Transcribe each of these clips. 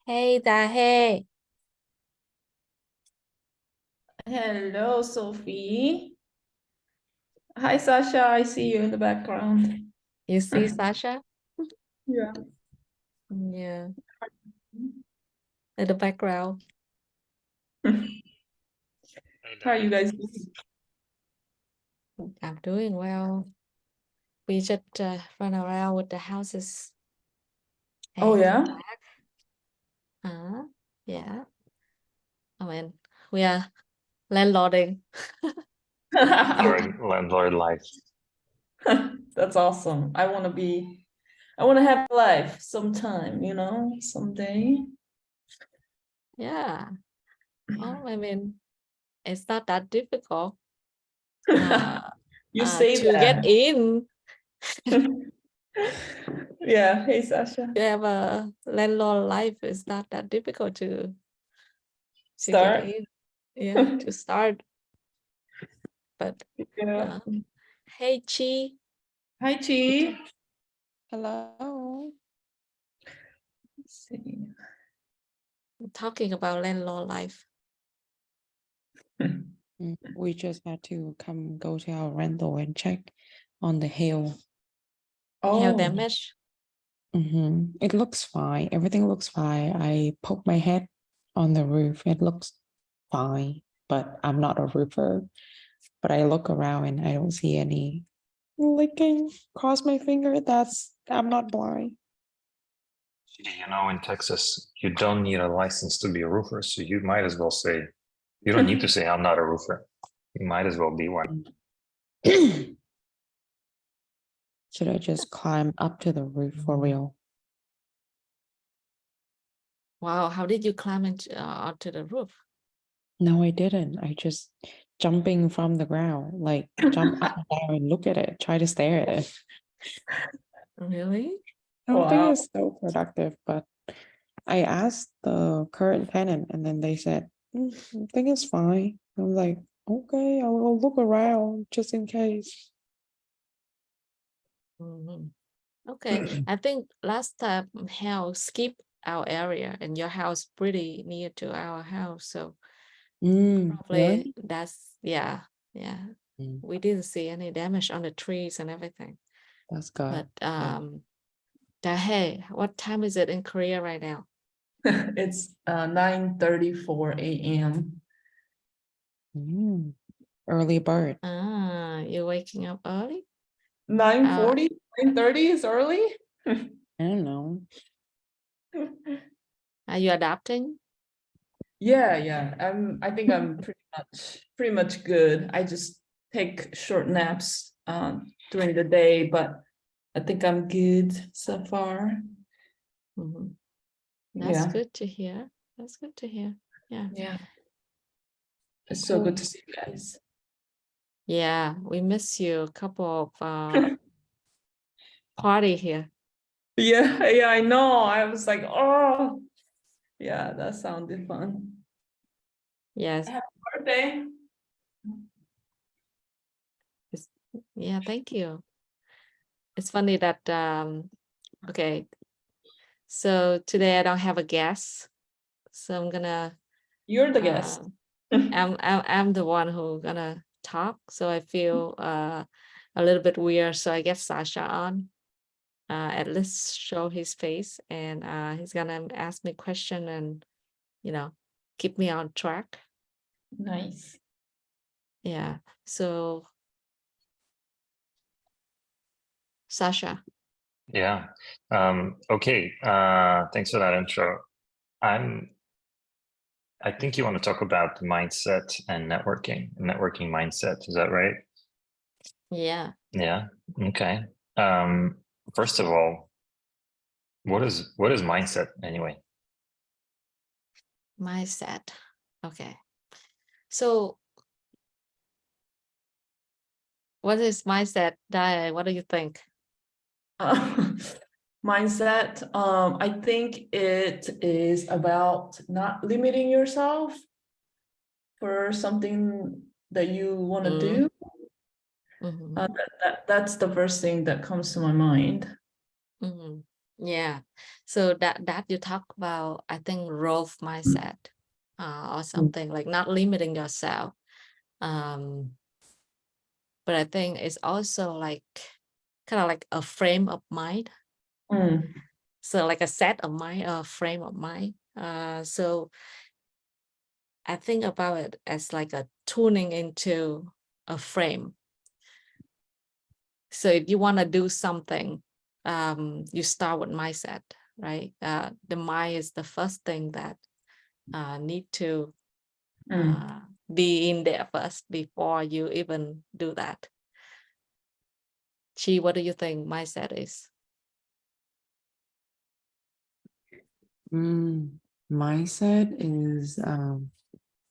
Hey Dahe, Hello, Sophie. Hi, Sasha. I see you in the background. you see Sasha? Yeah. Yeah, in the background. Hey How are you there. guys doing? I'm doing well. We just run around with the houses Oh, and come yeah? back. Yeah. I mean, we are landlording. Landlord life. That's awesome. I want to have a life sometime, someday. Yeah. Well, I mean, it's not that difficult uh, You say to get that. in. Yeah. Hey, Sasha. To have a landlord life is not that difficult to get Start. in. Yeah, to start. But Yeah. uh, hey, Chi. Hi, Chi. Hello. Let's see. Talking about landlord life. We just had to go to our rental and check on the hill. Hail Oh, damage. It looks fine. Everything looks fine. I poked my head on the roof. It looks fine, but I'm not a roofer. But I look around and I don't see any licking. Cross my finger. I'm not blind. In Texas, you don't need a license to be a roofer, so you might as well say, you don't need to say, I'm not a roofer. You might as well be one. Should I just climb up to the roof for real? Wow, how did you climb onto the roof? No, I didn't. I just jumping from the ground, like jump up and down and look at it, try to stare at it. Really? I don't think wow. it's so productive, but I asked the current tenant and then they said, I think it's fine. I'm like, okay, I will look around just in case. Mhm. Okay, I think last time Hell skipped our area and your house pretty near to our house. So probably Really? yeah. Mm, We didn't see any damage on the trees and everything. that's good. But Dahe, what time is it in Korea right now? It's 9:34 a.m. Mm, early bird. You're waking up early? 9:40, 9:30 is early. I don't know. Are you adapting? Yeah. I think I'm pretty much good. I just take short naps during the day, but I think I'm good so far. Mhm. That's Yeah. good to hear. That's good to hear. Yeah. Yeah. It's so good Cool. to see you guys. Yeah, we miss you. A couple of party here. Yeah, I know. I was like, oh, yeah, that sounded fun. Yes. Happy birthday. It's, yeah, thank you. It's funny that okay. So today I don't have a guest. So I'm gonna You're the uh guest. I'm the one who gonna talk. So I feel a little bit weird. So I get Sasha on. At least show his face and he's gonna ask me question and keep me on track. Nice. Yeah. So Sasha. Yeah. Okay. Thanks for that intro. I'm, I think you want to talk about mindset and networking mindset. Is that right? Yeah. Yeah. Okay. Um, First of all, what is mindset anyway? Mindset. Okay. So what is mindset? Dai, what do you think? Uh, mindset. I think it is about not limiting yourself for something that you want to Mm, do. mhm, That's the first thing that comes to my mind. mhm. Yeah. So that you talk about, I think growth mindset, or something like not limiting yourself. But I think it's also like kind of like a frame of mind. Mm, So like a set of mind, a frame of mind. So I think about it as like a tuning into a frame. So if you want to do something, you start with mindset, right? The mind is the first thing that need to mm. be in there first before you even do that. Chi, what do you think mindset is? Mindset is No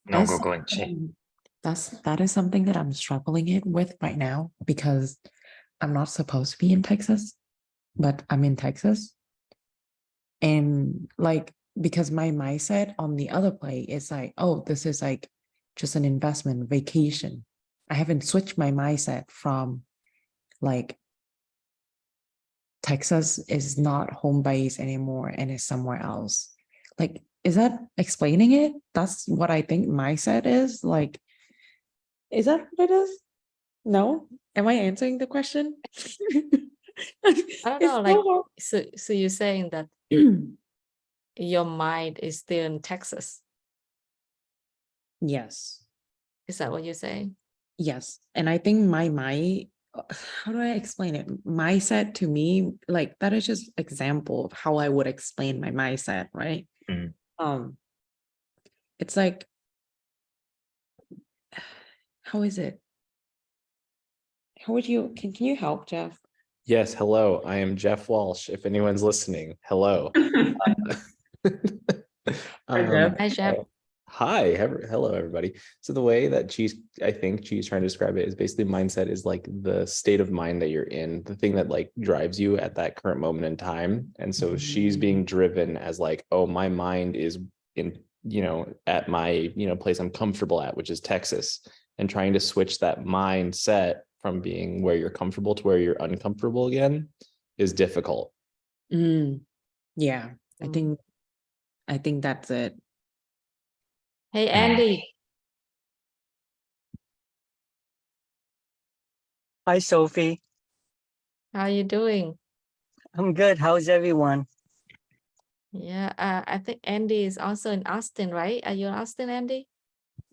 that's Googling. Chi. something- that is something that I'm struggling it with right now because I'm not supposed to be in Texas, but I'm in Texas. And like because my mindset on the other play is like, oh, this is like just an investment vacation. I haven't switched my mindset from like Texas is not home base anymore and is somewhere else. Like, is that explaining it? That's what I think mindset is. Like, is that what it is? No? Am I answering the question? I don't know, like, so so you're saying that hard. your mind is still in Texas. Yes. Is that what you're saying? Yes. And I think how do I explain it? Mindset to me, like that is just example of how I would explain my mindset, right? Mhm. It's like, how is it? How would you can you help, Jeff? Yes, hello. I am Jeff Walsh. If anyone's listening, hello. Jeff. Hi, Jeff. Hi, hello, everybody. So the way that I think she's trying to describe it is basically mindset is like the state of mind that you're in, the thing that like drives you at that current moment in time. And so she's being driven as like, oh, my mind is in, at my, place I'm comfortable at, which is Texas, and trying to switch that mindset from being where you're comfortable to where you're uncomfortable again is difficult. Yeah, Mm. I think that's it. Hey, Andy. Hi, Sophie. How you doing? I'm good. How's everyone? Yeah, I think Andy is also in Austin, right? Are you in Austin, Andy?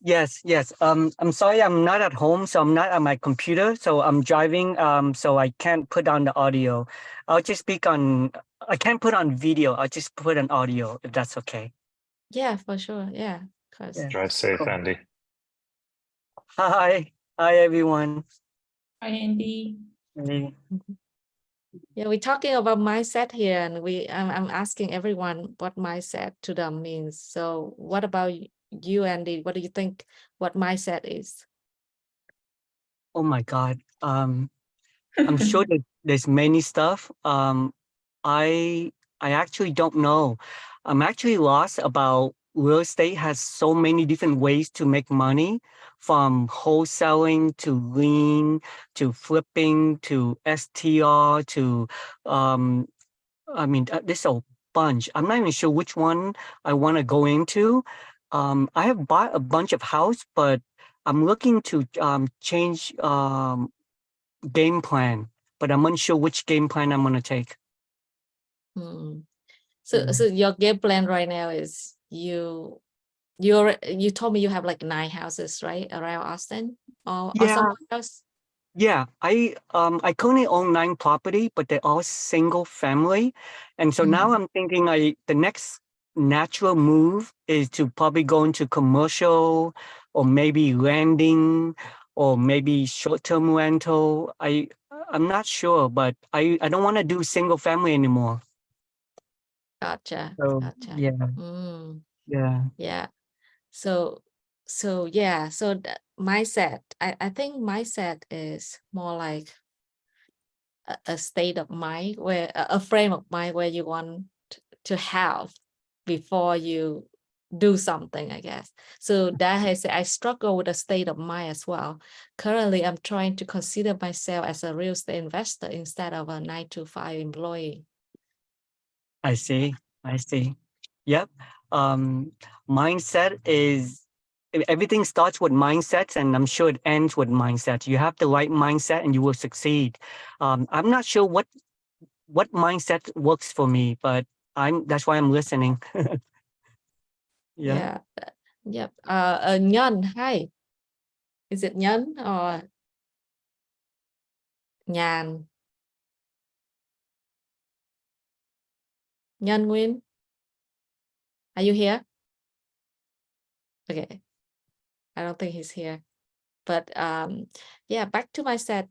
Yes, yes. I'm sorry I'm not at home, so I'm not at my computer. So I'm driving, so I can't put on the audio. I'll just speak on, I can't put on video. I'll just put on audio if that's okay. Yeah, for sure. Yeah, cause Yeah. Drive safe, Cool. Andy. Hi. Hi, everyone. Hi, Andy. Hey. yeah, we're talking about mindset here, and I'm asking everyone what mindset to them means. So, what about you, Andy? What do you think? What mindset is? Oh my God. I'm sure that there's many stuff. I actually don't know. I'm actually lost about real estate has so many different ways to make money, from wholesaling to lean to flipping to STR to there's a bunch. I'm not even sure which one I want to go into. I have bought a bunch of house, but I'm looking to change game plan, but I'm unsure which game plan I'm gonna take. Hmm. So your game plan right now is you told me you have like 9 houses, right, around Austin, or Yeah, somewhere else? yeah. I currently own 9 property, but they're all single family, and so now I'm thinking the next natural move is to probably go into commercial, or maybe landing, or maybe short-term rental. I'm not sure, but I don't want to do single family anymore. Gotcha, So gotcha. yeah, yeah. Yeah. So yeah, so the mindset, I think mindset is more like a state of mind, where a frame of mind where you want to have before you do something, I guess. So that has, I struggle with a state of mind as well. Currently, I'm trying to consider myself as a real estate investor instead of a 9-to-5 employee. I see. I see. Yep. Mindset is everything starts with mindsets, and I'm sure it ends with mindset. You have the right mindset, and you will succeed. I'm not sure what mindset works for me, but that's why I'm listening. Yeah. Yeah. Yep. Nhân, hi. Is it Nhân or Nhan? Nhân Nguyen, are you here? Okay. I don't think he's here. But yeah, back to my set.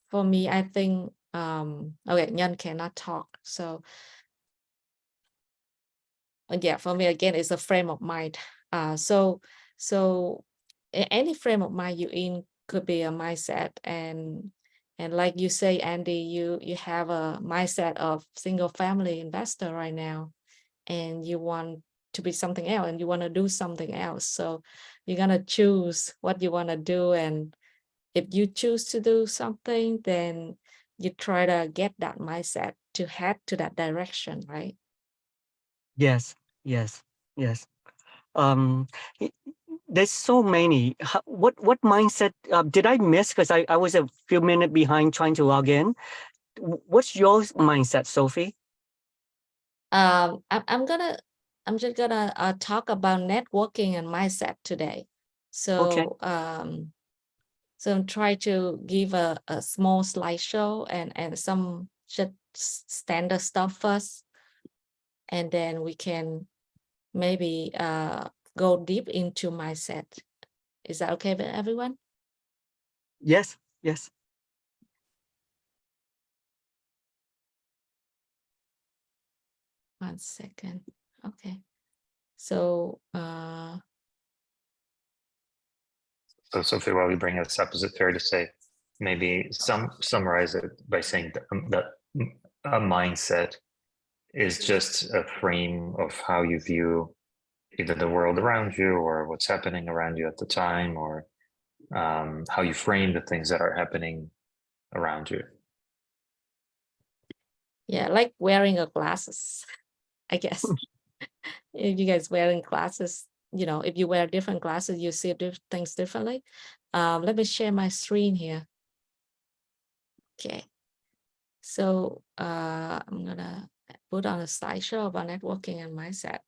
For me, I think okay, Nhân cannot talk. So yeah, for me again, it's a frame of mind. So any frame of mind you in could be a mindset, and like you say, Andy, you have a mindset of single family investor right now, and you want to be something else, and you want to do something else. So you're gonna choose what you want to do, and if you choose to do something, then you try to get that mindset to head to that direction, right? Yes. Yes. Yes. Um, y- there's so many. What mindset did I miss? Because I was a few minutes behind trying to log in. What's your mindset, Sophie? I'm just gonna talk about networking and mindset today. Okay. So so try to give a small slideshow and some just standard stuff first, and then we can maybe go deep into mindset. Is that okay with everyone? Yes. Yes. 1 second. Okay. So So Sophie, while we bring this up, is it fair to say maybe summarize it by saying that a mindset is just a frame of how you view either the world around you or what's happening around you at the time, or how you frame the things that are happening around you. yeah, like wearing a glasses, I guess. If you guys wearing glasses, you know, if you wear different glasses, you see things differently. Let me share my screen here. Okay. So I'm gonna put on a slideshow about networking and mindset.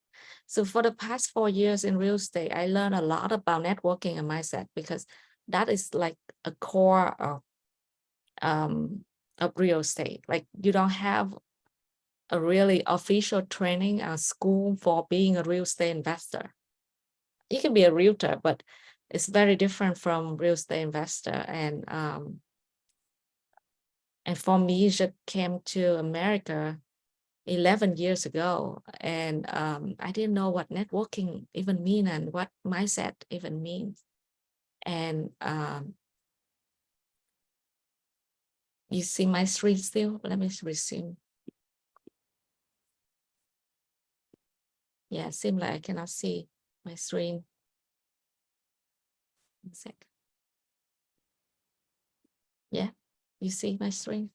So for the past 4 years in real estate, I learned a lot about networking and mindset, because that is like a core of real estate. Like you don't have a really official training school for being a real estate investor. You can be a realtor, but it's very different from real estate investor. And for me, just came to America 11 years ago, and I didn't know what networking even mean and what mindset even means. And you see my screen still? Let me resume. Yeah, seems like I cannot see my screen. 1 sec. Yeah, you see my screen?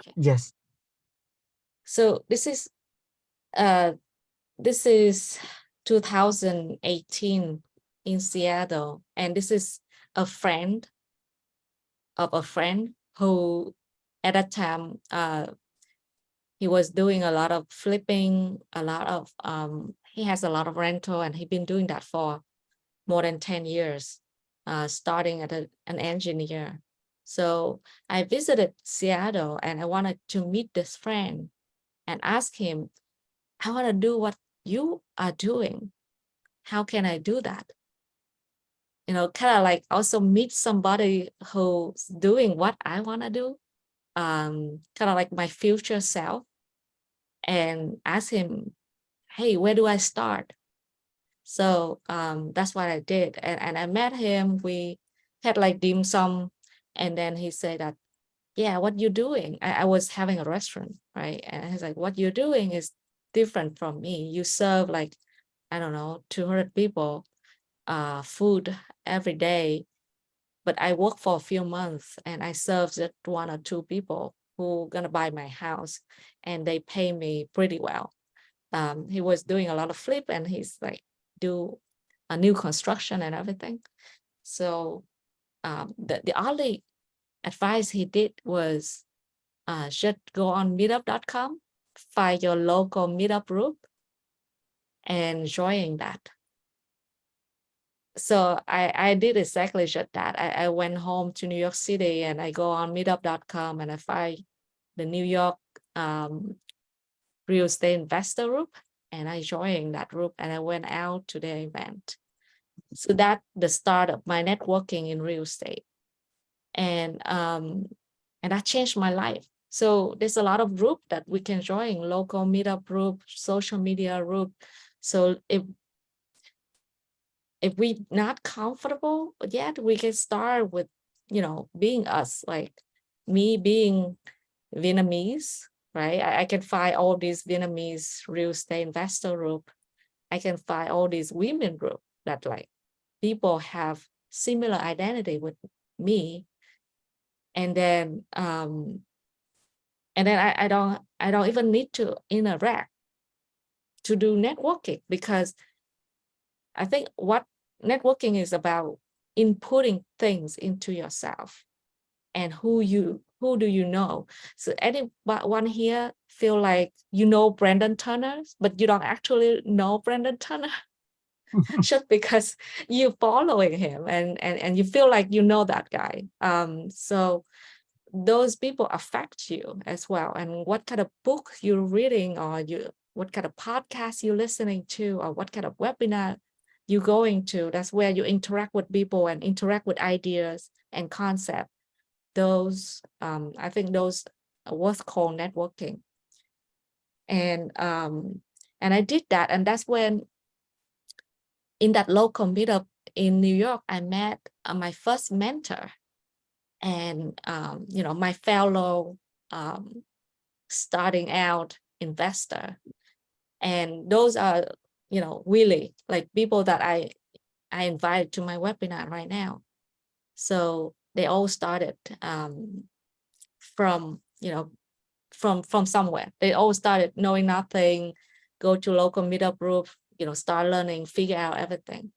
Okay. Yes. So this is 2018 in Seattle, and this is a friend of a friend who at that time he was doing a lot of flipping, a lot of he has a lot of rental, and he's been doing that for more than 10 years, starting at an engineer. So I visited Seattle, and I wanted to meet this friend and ask him, I want to do what you are doing. How can I do that? You know, kind of like also meet somebody who's doing what I want to do, kind of like my future self, and ask him, hey, where do I start? So that's what I did. And I met him. We had like dim sum. And then he said that, yeah, what you doing? I was having a restaurant, right? And he's like, what you're doing is different from me. You serve like, I don't know, 200 people food every day. But I work for a few months and I serve just 1 or 2 people. who gonna buy my house, and they pay me pretty well. He was doing a lot of flip, and he's like do a new construction and everything. So the only advice he did was just go on meetup.com, find your local meetup group, and join that. So I did exactly just that. I went home to New York City, and I go on meetup.com, and I find the New York real estate investor group, and I joined that group, and I went out to the event. So that the start of my networking in real estate. And that changed my life. So there's a lot of group that we can join, local meetup group, social media group. So if we not comfortable yet, we can start with, being us, like me being Vietnamese, right? I can find all these Vietnamese real estate investor group. I can find all these women group that like people have similar identity with me. And then I don't even need to interact to do networking, because I think what networking is about inputting things into yourself and who do you know. So anyone here feel like you know Brandon Turner, but you don't actually know Brandon Turner just because you're following him and you feel like you know that guy. So those people affect you as well, and what kind of book you're reading, or what kind of podcast you're listening to, or what kind of webinar you're going to. That's where you interact with people and interact with ideas and concepts. Those I think those are what's called networking. And I did that, and that's when in that local meetup in New York, I met my first mentor, and my fellow starting out investor. And those are really like people that I invited to my webinar right now. So they all started from from somewhere. They all started knowing nothing, go to local meetup group, start learning, figure out everything.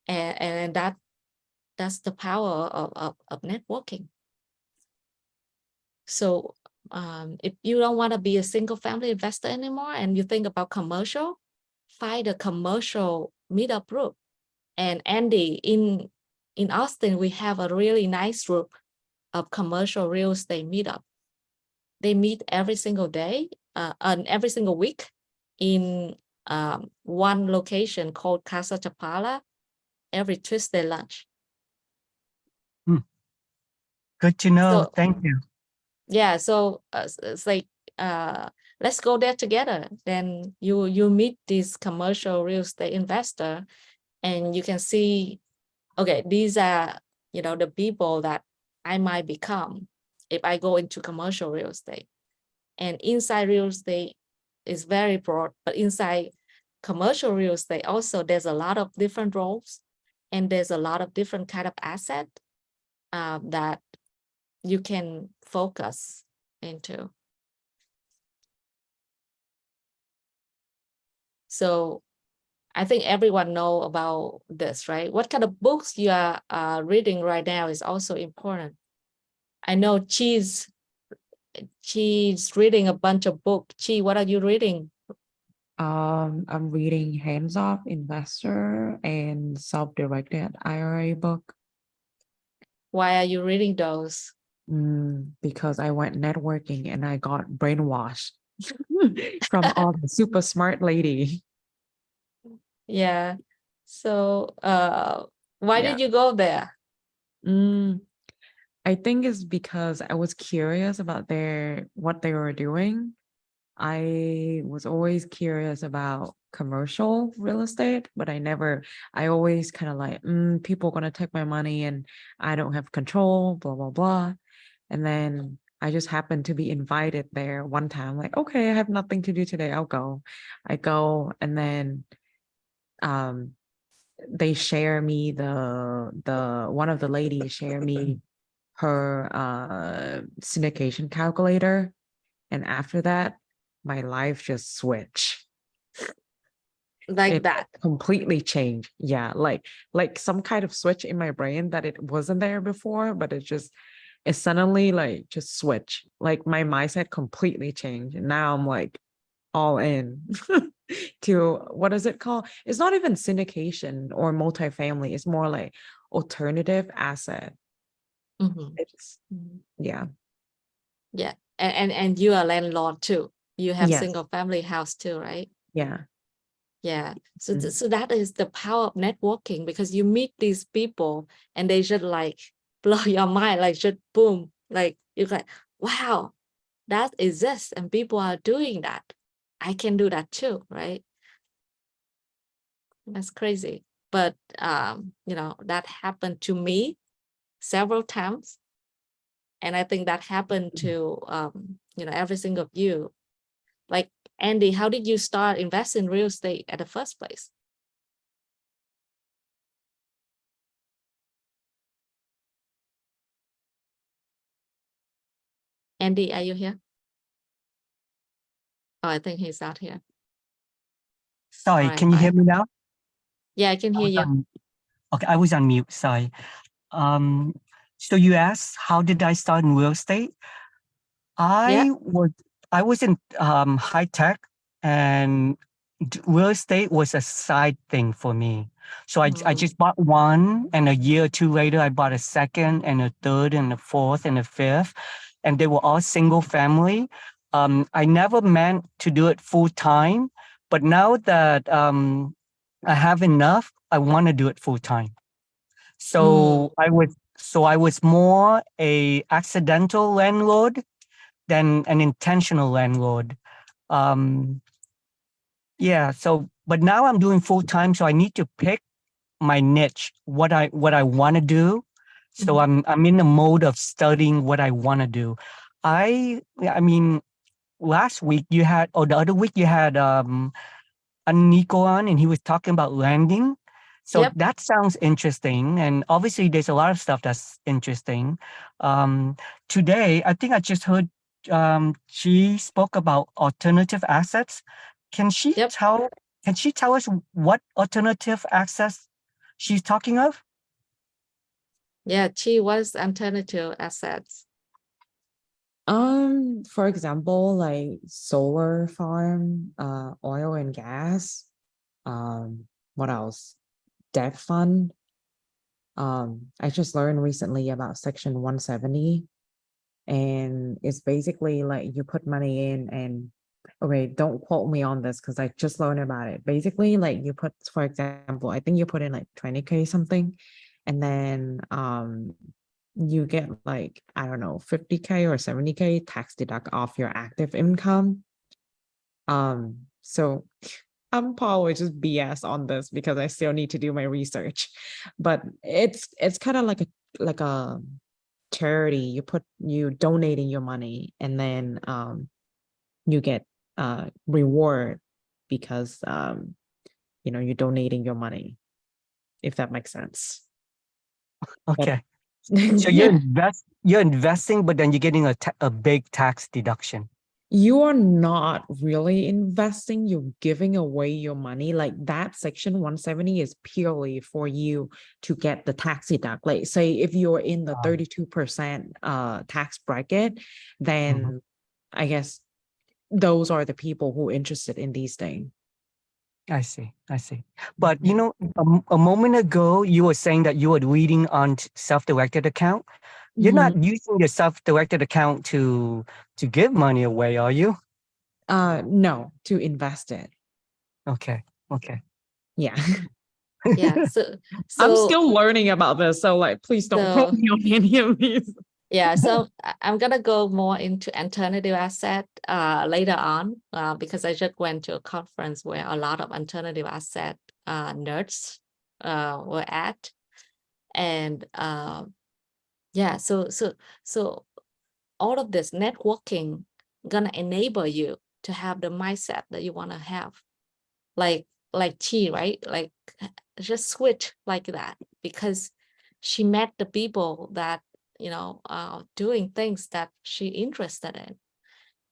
And that's the power of networking. So if you don't want to be a single family investor anymore and you think about commercial, find a commercial meetup group. And Andy, in Austin, we have a really nice group of commercial real estate meetup. They meet every single day and every single week in one location called Casa Chapala every Tuesday lunch. Good to know. So, Thank you. yeah, so it's like let's go there together. Then you meet this commercial real estate investor, and you can see, okay, these are the people that I might become if I go into commercial real estate. And inside real estate is very broad, but inside commercial real estate also there's a lot of different roles, and there's a lot of different kind of asset that you can focus into. So I think everyone know about this, right? What kind of books you are reading right now is also important. I know she's reading a bunch of books. Chi, what are you reading? I'm reading Hands Off Investor and Self-Directed IRA book. Why are you reading those? Because I went networking and I got brainwashed from all the super smart lady. Yeah. So why Yeah. did you go there? I think it's because I was curious about what they were doing. I was always curious about commercial real estate, but I always kind of like, people are going to take my money and I don't have control, blah, blah, blah. And then I just happened to be invited there one time, like, okay, I have nothing to do today. I'll go. I go, and then they share me one of the ladies share me her syndication calculator. And after that, my life just switched. Like It that. completely changed. Yeah, like some kind of switch in my brain that it wasn't there before, but it suddenly like just switched. Like my mindset completely changed. And now I'm like all in to what is it called? It's not even syndication or multifamily, it's more like alternative asset. Mhm. It's Mhm. yeah. Yeah. And you are landlord too. You have Yes. single family house too, right? Yeah. Yeah. So, Mhm. so that is the power of networking, because you meet these people and they just like blow your mind, like just boom, like you're like, wow, that exists and people are doing that. I can do that too, right? That's crazy. But you know, that happened to me several times. And I think that happened to you know, every single of you. Like Andy, how did you start investing in real estate at the first place? Andy, are you here? Oh, I think he's out here. Sorry, Alright, can you hear bye. me now? Yeah, I can I hear was you. okay, I was on mute. Sorry. So you asked, how did I start in real estate? Yeah. I was in high tech, and real estate was a side thing for me. So I Mm, just bought one, and a year or two later, I bought a second and a third and a fourth and a fifth, and they were all single family. I never meant to do it full time, but now that I have enough, I want to do it full time. mm, So I was more a accidental landlord than an intentional landlord. Um, yeah. So, but now I'm doing full time, so I need to pick my niche, what I want to do. So mhm. I'm in the mode of studying what I want to do. I mean, last week you had, or the other week you had Nico on, and he was talking about landing. So Yep, that sounds interesting. And obviously, there's a lot of stuff that's interesting. Um, Today, I think I just heard she spoke about alternative assets. Can she yep. tell? Can she tell us what alternative assets she's talking of? Yeah, she was alternative assets. For example, like solar farm, oil and gas, what else? Debt fund. I just learned recently about Section 170, and it's basically like you put money in and okay, don't quote me on this because I just learned about it. Basically, like you put, for example, I think you put in like 20K something, and then you get like, I don't know, 50K or 70K tax deduct off your active income. So I'm probably just BS on this because I still need to do my research, but it's kind of like a charity. You donating your money, and then you get reward because you know, you're donating your money, if that makes sense. But Okay. So you're investing, but then you're getting a big tax deduction. you are not really investing, you're giving away your money. Like that Section 170 is purely for you to get the tax deduct. Like say if you're in the 32% tax bracket, Mhm. then I guess those are the people who are interested in these things. I see. I see. But Yeah. you know, a moment ago, you were saying that you were reading on self-directed account. You're not Mhm. using your self-directed account to give money away, are you? No, to invest it. Okay. Okay. Yeah. Yeah. I'm So still learning about this, so like please don't quote so me on any of these. yeah, so I'm gonna go more into alternative asset later on because I just went to a conference where a lot of alternative asset nerds were at. And yeah, so all of this networking gonna enable you to have the mindset that you want to have, like Chi, right? Like just switch like that because she met the people that doing things that she interested in.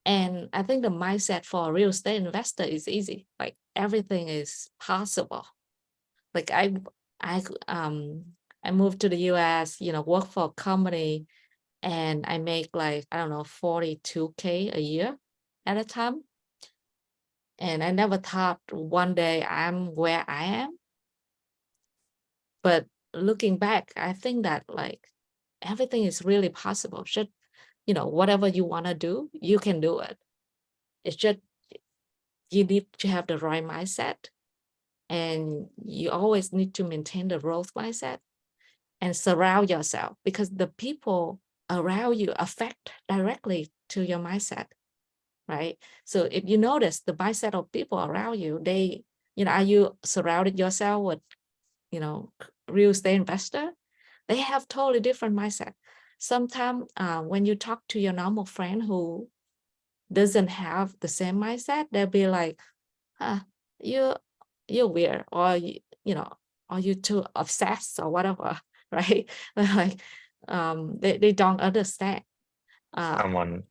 And I think the mindset for a real estate investor is easy. Like everything is possible. Like I moved to the US, work for a company, and I make like, I don't know, 42K a year at a time. And I never thought one day I'm where I am. But looking back, I think that like everything is really possible. Just, whatever you want to do, you can do it. It's just you need to have the right mindset, and you always need to maintain the growth mindset and surround yourself, because the people around you affect directly to your mindset, right? So if you notice the mindset of people around you, they, are you surrounded yourself with, real estate investor? They have totally different mindset. Sometimes when you talk to your normal friend who doesn't have the same mindset, they'll be like, you're weird, or or you too obsessed or whatever, right? Like they don't understand. Someone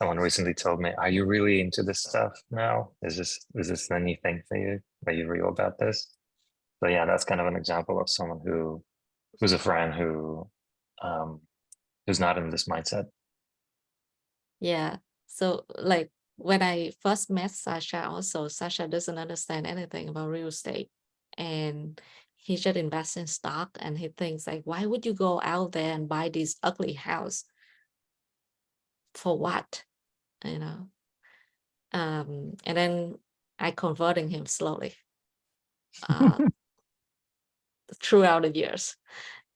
recently told me, "Are you really into this stuff now? Is this anything for you? Are you real about this?" So yeah, that's kind of an example of someone who's a friend who's not in this mindset. Yeah. So like when I first met Sasha, also Sasha doesn't understand anything about real estate, and he just invests in stock, and he thinks like, why would you go out there and buy this ugly house? For what? And then I converting him slowly throughout the years.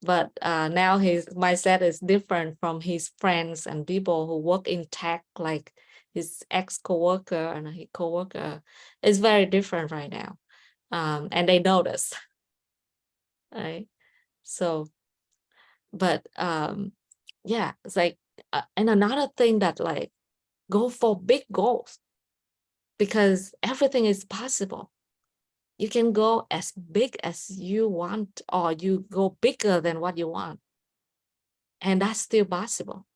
But now his mindset is different from his friends and people who work in tech, like his ex-coworker and his coworker is very different right now. And they notice, right? So, but yeah, it's like, and another thing that like, go for big goals, because everything is possible. You can go as big as you want, or you go bigger than what you want. And that's still possible.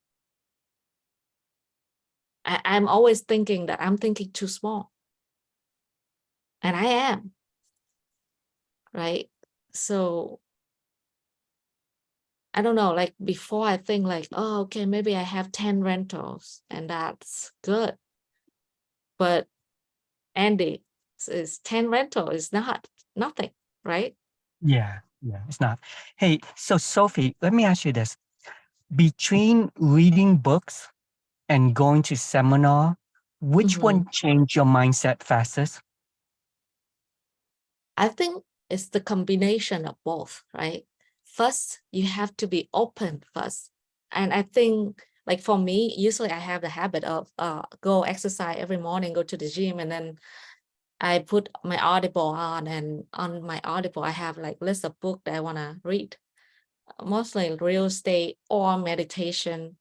I'm always thinking that I'm thinking too small. And I am. Right? So I don't know, like before I think like, oh, okay, maybe I have 10 rentals and that's good. But Andy, is 10 rental is nothing, right? Yeah, it's not. Hey, so Sophie, let me ask you this. Between reading books and going to seminar, which one changed your mindset fastest? I think it's the combination of both, right? First, you have to be open first. And I think like for me, usually I have the habit of go exercise every morning, go to the gym, and then I put my Audible on, and on my Audible, I have like list of book that I want to read, mostly real estate or meditation.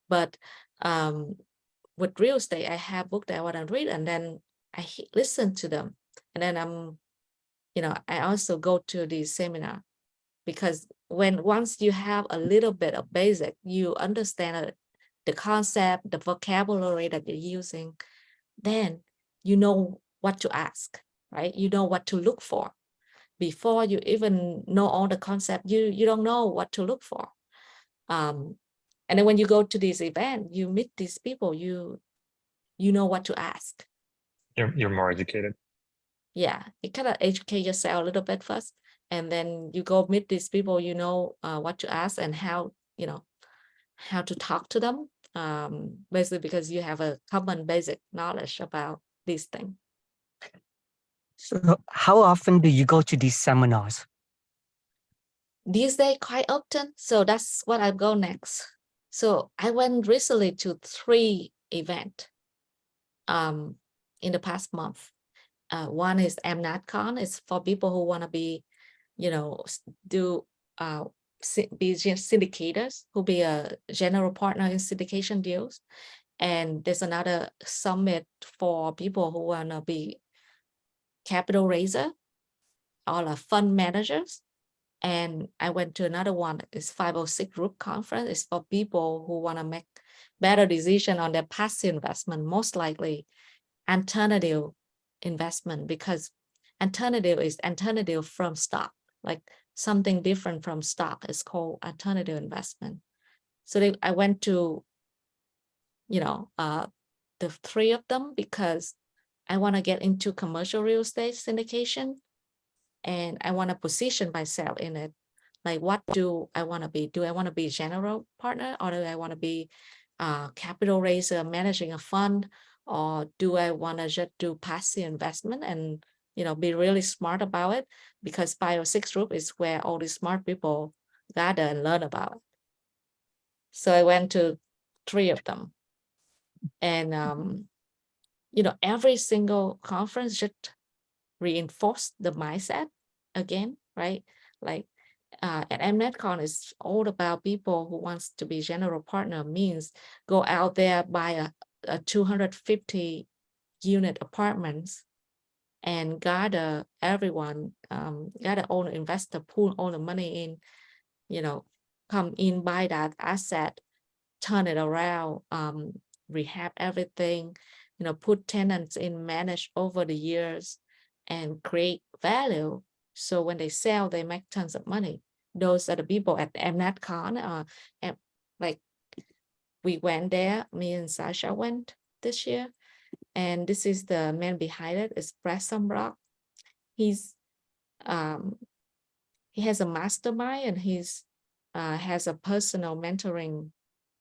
But with real estate, I have book that I want to read, and then I listen to them. And then I also go to the seminar, because once you have a little bit of basic, you understand the concept, the vocabulary that you're using, then you know what to ask, right? You know what to look for. Before you even know all the concept, you don't know what to look for. And then when you go to this event, you meet these people, you know what to ask. You're more educated. Yeah, you kind of educate yourself a little bit first, and then you go meet these people, you know what to ask and how to talk to them, basically because you have a common basic knowledge about these things. So how often do you go to these seminars? These days quite often, so that's what I go next. So I went recently to 3 events in the past month. One is MNATCon. It's for people who want to be, do be syndicators, who be a general partner in syndication deals. And there's another summit for people who want to be capital raiser or fund managers. And I went to another one. It's 506 Group Conference. It's for people who want to make better decision on their passive investment, most likely alternative investment, because alternative is alternative from stock, like something different from stock is called alternative investment. So I went to, the 3 of them because I want to get into commercial real estate syndication, and I want to position myself in it. Like, what do I want to be? Do I want to be general partner, or do I want to be a capital raiser managing a fund, or do I want to just do passive investment and be really smart about it? Because 506 Group is where all the smart people gather and learn about it. So I went to 3 of them, and every single conference just reinforce the mindset again, right? Like at MNetCon, it's all about people who wants to be general partner, means go out there, buy a 250 unit apartments and gather everyone, gather all the investor, pool all the money in, come in, buy that asset, turn it around, rehab everything, put tenants in, manage over the years and create value. So when they sell, they make tons of money. Those are the people at MNetCon. And like we went there, me and Sasha went this year. And this is the man behind it, is Brett Sumrock. He's he has a mastermind, and he's has a personal mentoring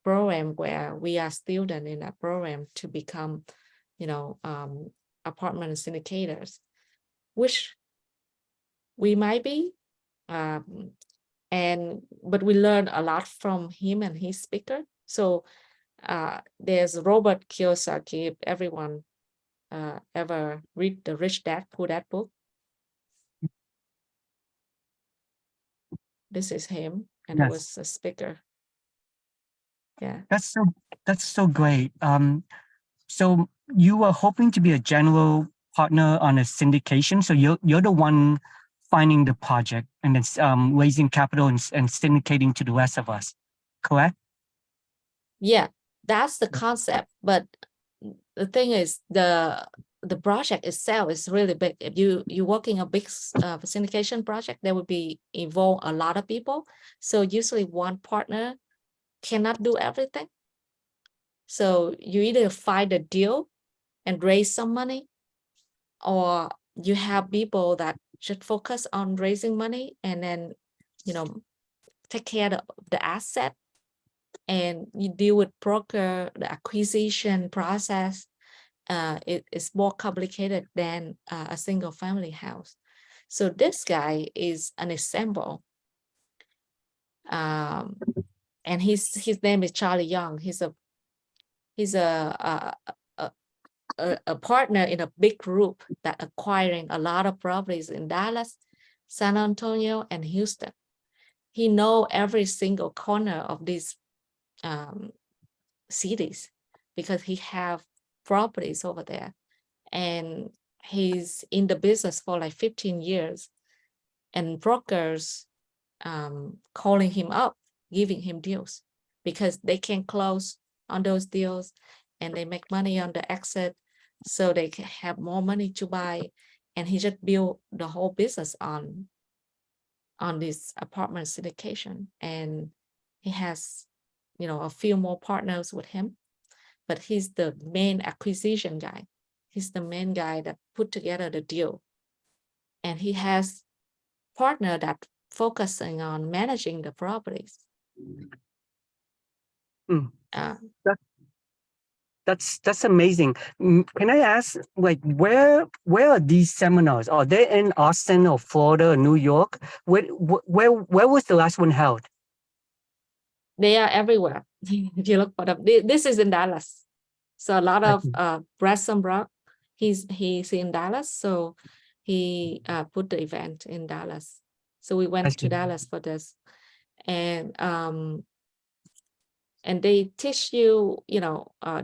program where we are students in that program to become, apartment syndicators, which we might be. But we learn a lot from him and his speaker. So there's Robert Kiyosaki. If everyone ever read the Rich Dad Poor Dad book, this is him, and he Yes. was a speaker. Yeah. That's so great. So you were hoping to be a general partner on a syndication. So you're the one finding the project and then raising capital and syndicating to the rest of us, correct? Yeah, that's the concept. But the thing is, the project itself is really big. If you working a big syndication project, there will be involve a lot of people. So usually one partner cannot do everything. So you either find a deal and raise some money, or you have people that should focus on raising money and then, take care of the asset, and you deal with broker, the acquisition process. It is more complicated than a single family house. So this guy is an example. And his name is Charlie Young. He's a partner in a big group that acquiring a lot of properties in Dallas, San Antonio, and Houston. He know every single corner of these cities because he have properties over there, and he's in the business for like 15 years, and brokers calling him up, giving him deals because they can close on those deals and they make money on the exit, so they can have more money to buy. And he just built the whole business on this apartment syndication, and he has a few more partners with him, but he's the main acquisition guy. He's the main guy that put together the deal, and he has partner that focusing on managing the properties. Mm. Uh, That's amazing. Can I ask, like, where are these seminars? Are they in Austin or Florida or New York? Where was the last one held? they are everywhere. If you look for them, this is in Dallas. So a lot of Bresson Brock, he's in Dallas. So he put the event in Dallas. So we went to Dallas for this. And they teach you,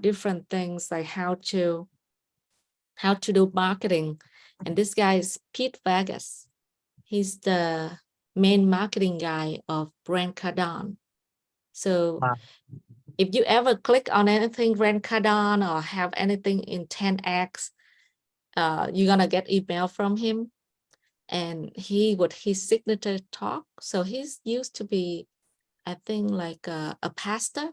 different things like how to do marketing. And this guy is Pete Vegas. He's the main marketing guy of Grant Cardone. So Wow. if you ever click on anything Grant Cardone or have anything in 10x, you're gonna get email from him. And he with his signature talk. So he's used to be, I think, like a pastor,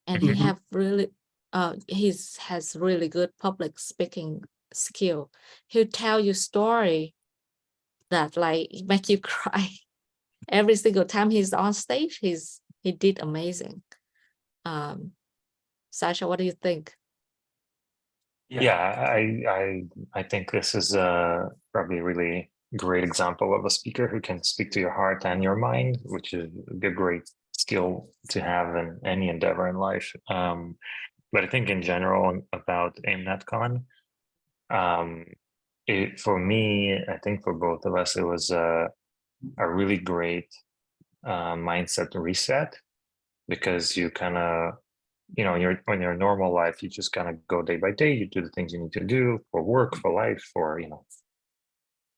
and he Mhm. have really has really good public speaking skill. He'll tell you story that like make you cry every single time he's on stage. He did amazing. Sasha, what do you think? Yeah, I think this is probably a really great example of a speaker who can speak to your heart and your mind, which is a great skill to have in any endeavor in life. But I think in general about AIM.NETCon, for me, I think for both of us, it was a really great mindset reset, because you kind of, when you're in normal life, you just kind of go day by day. You do the things you need to do for work, for life, for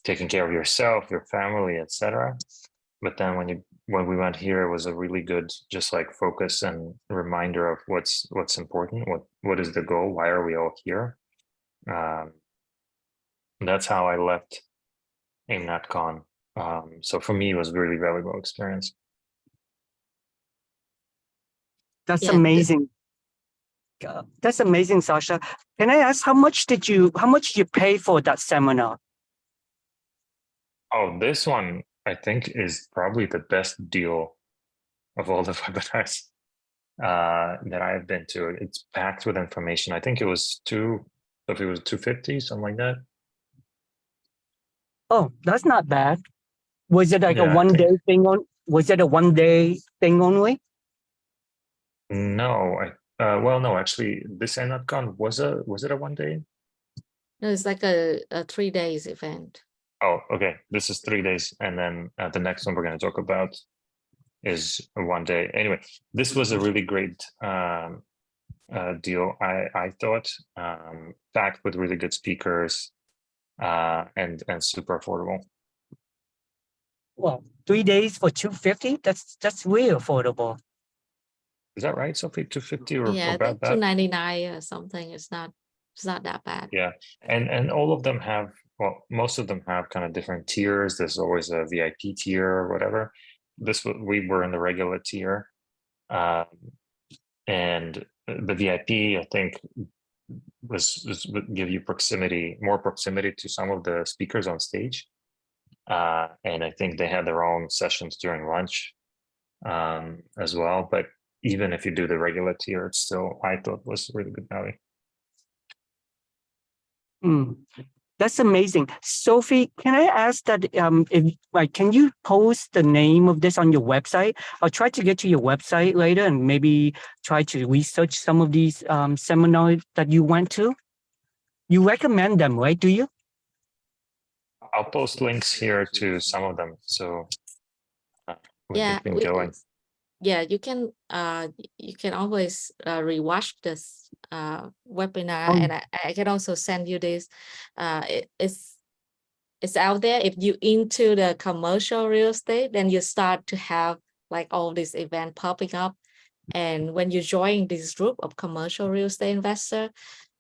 taking care of yourself, your family, etc. But then when we went here, it was a really good just like focus and reminder of what's important, what is the goal, why are we all here. That's how I left AIM.NETCon. So for me, it was really valuable experience. That's Yeah, amazing. That's amazing, Sasha. Can I ask how much did you pay for that seminar? Oh, this one I think is probably the best deal of all the webinars that I've been to. It's packed with information. I think it was if it was 250, something like that. Oh, that's not bad. Was it like a Yeah, I one think day thing on? Was it a one day thing only? no. Well, no, actually, this AIM.NETCon was it a 1 day? no, it's like a 3 days event. Oh, okay. This is 3 days, and then the next one we're going to talk about is a 1 day. Anyway, this was a really great deal. I thought, packed with really good speakers, and super affordable. Well, 3 days for 250. That's really affordable. Is that right, Sophie? 250 or Yeah, I about think that? 299 or something. It's not that bad. Yeah, and all of them have, well, most of them have kind of different tiers. There's always a VIP tier or whatever. We were in the regular tier, and the VIP, I think, would give you more proximity to some of the speakers on stage. And I think they had their own sessions during lunch as well. But even if you do the regular tier, it's still, I thought, was really good value. Mm, that's amazing. Sophie, can I ask that if like can you post the name of this on your website? I'll try to get to your website later and maybe try to research some of these seminars that you went to. You recommend them, right? Do you? I'll post links here to some of them, so we Yeah, can going. yeah, you can always rewatch this webinar, Oh, and I can also send you this. It's out there. If you into the commercial real estate, then you start to have like all these event popping up. And when you join this group of commercial real estate investor,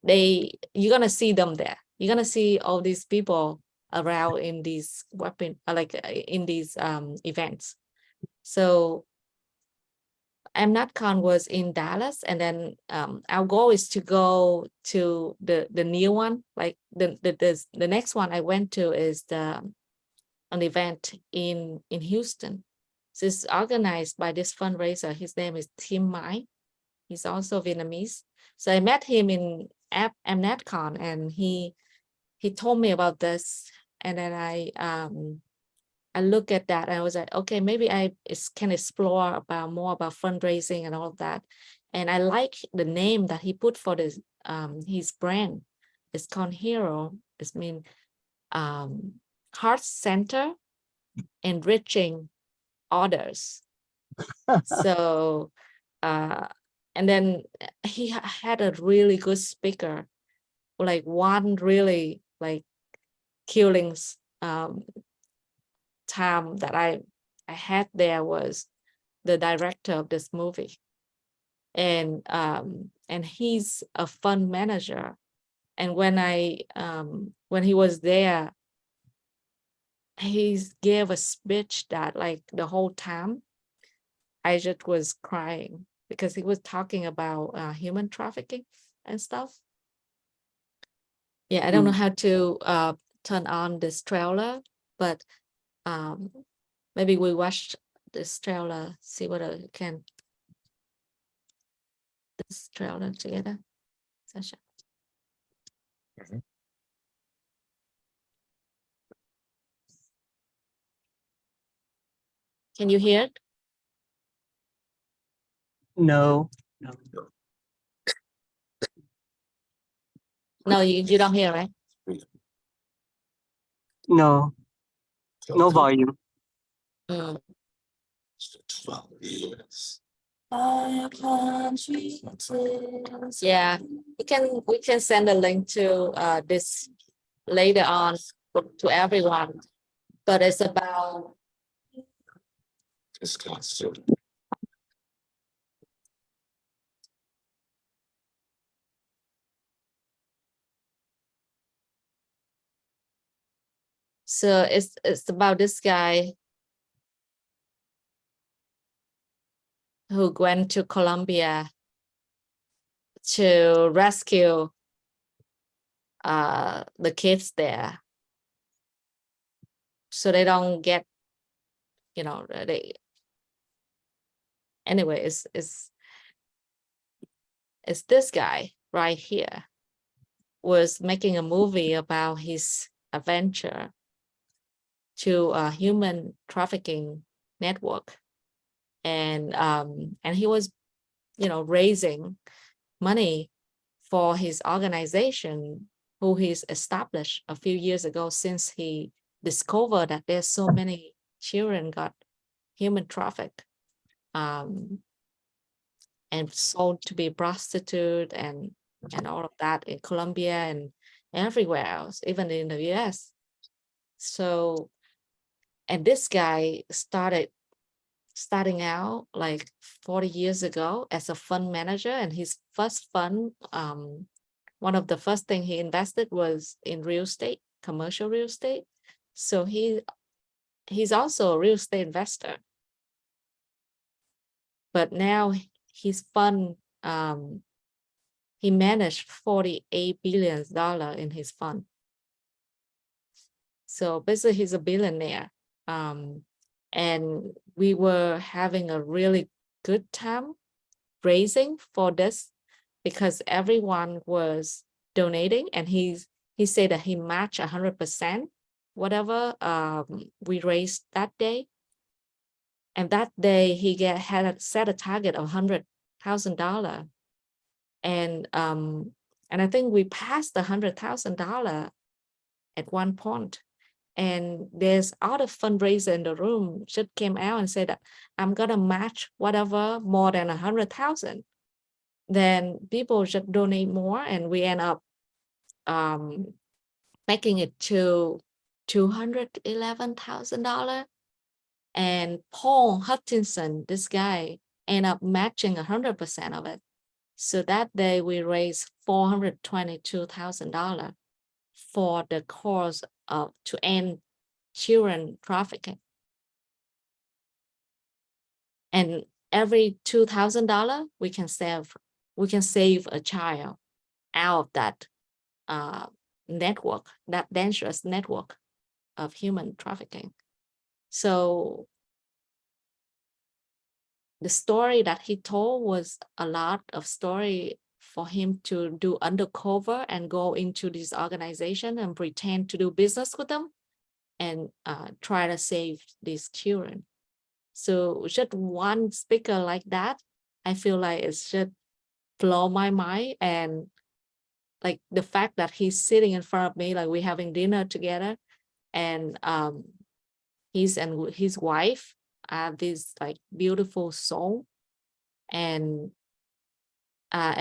you're gonna see them there. You're gonna see all these people around in these in these events. So AIM.NETCon was in Dallas, and then our goal is to go to the new one. Like the next one I went to is an event in Houston. So it's organized by this fundraiser. His name is Tim Mai. He's also Vietnamese. So I met him in AIM.NETCon, and he told me about this, and then I look at that and I was like, okay, maybe I can explore about more about fundraising and all of that. And I like the name that he put for this his brand. It's called Hero. It's mean heart center enriching others. So and then he had a really good speaker, like one really like killing time that I had there was the director of this movie, and he's a fund manager. And when when he was there, he gave a speech that like the whole time I just was crying because he was talking about human trafficking and stuff. Yeah, I don't know how to turn on this trailer, but maybe we watch this trailer, see what I can. This trailer together, Sasha. Mhm. Can you hear it? No, No, you don't hear, right? no, no volume. Mm. Yeah, we can send a link to this later on to everyone, but it's about so it's about this guy who went to Colombia to rescue the kids there, so they don't get, they anyway. It's this guy right here was making a movie about his adventure to a human trafficking network, and he was raising money for his organization who he's established a few years ago, since he discovered that there's so many children got human trafficked and sold to be prostitute and all of that in Colombia and everywhere else, even in the US. So, and this guy starting out like 40 years ago as a fund manager, and his first fund, one of the first thing he invested was in real estate, commercial real estate. So he's also a real estate investor, but now his fund, he managed $48 billion in his fund. So basically he's a billionaire. And we were having a really good time raising for this because everyone was donating, and he said that he matched 100% whatever we raised that day. And that day he had set a target of $100,000, and I think we passed the $100,000 at one point. And there's other fundraiser in the room just came out and said that I'm gonna match whatever more than 100,000. Then people just donate more, and we end up making it to $211,000. And Paul Hutchinson, this guy, end up matching 100% of it. So that day we raised $422,000 for the cause of to end children trafficking. And every $2,000 we can save a child out of that network, that dangerous network of human trafficking. So the story that he told was a lot of story for him to do undercover and go into this organization and pretend to do business with them and try to save these children. So just one speaker like that, I feel like it should blow my mind. And like the fact that he's sitting in front of me, like we're having dinner together, and he's and his wife have this like beautiful soul, and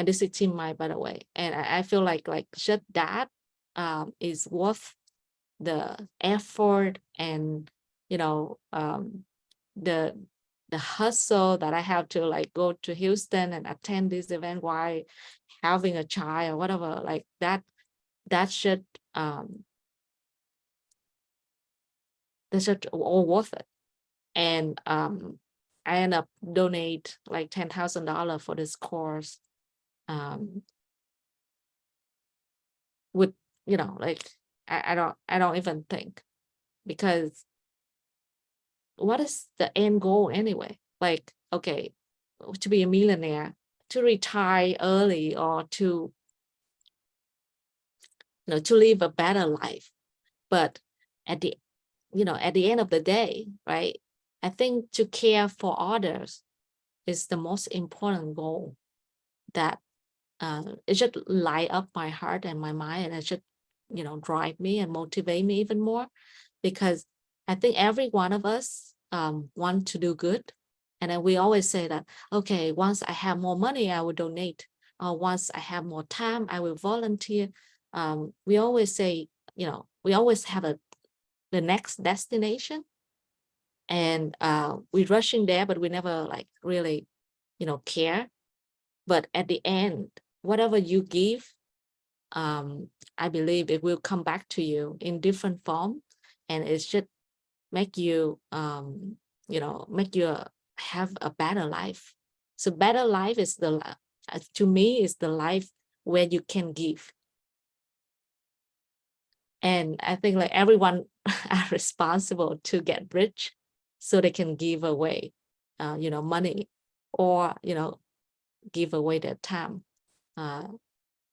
this is Tim Mai, by the way. And I feel like just that is worth the effort and you know, the hustle that I have to like go to Houston and attend this event while having a child or whatever, like that should all worth it. And I end up donate like $10,000 for this course, with, you know, like I don't even think, because what is the end goal anyway? Like, okay, to be a millionaire, to retire early, or to, you know, to live a better life. But at the, you know, at the end of the day, right, I think to care for others is the most important goal that it should light up my heart and my mind, and it should, you know, drive me and motivate me even more, because I think every one of us want to do good. And then we always say that, okay, once I have more money, I will donate, or once I have more time, I will volunteer. We always say, you know, we always have the next destination, and we're rushing there, but we never like really, you know, care. But at the end, whatever you give, I believe it will come back to you in different form, and it should make you, you know, make you have a better life. So better life is to me, is the life where you can give. And I think like everyone are responsible to get rich so they can give away, you know, money, or, you know, give away their time.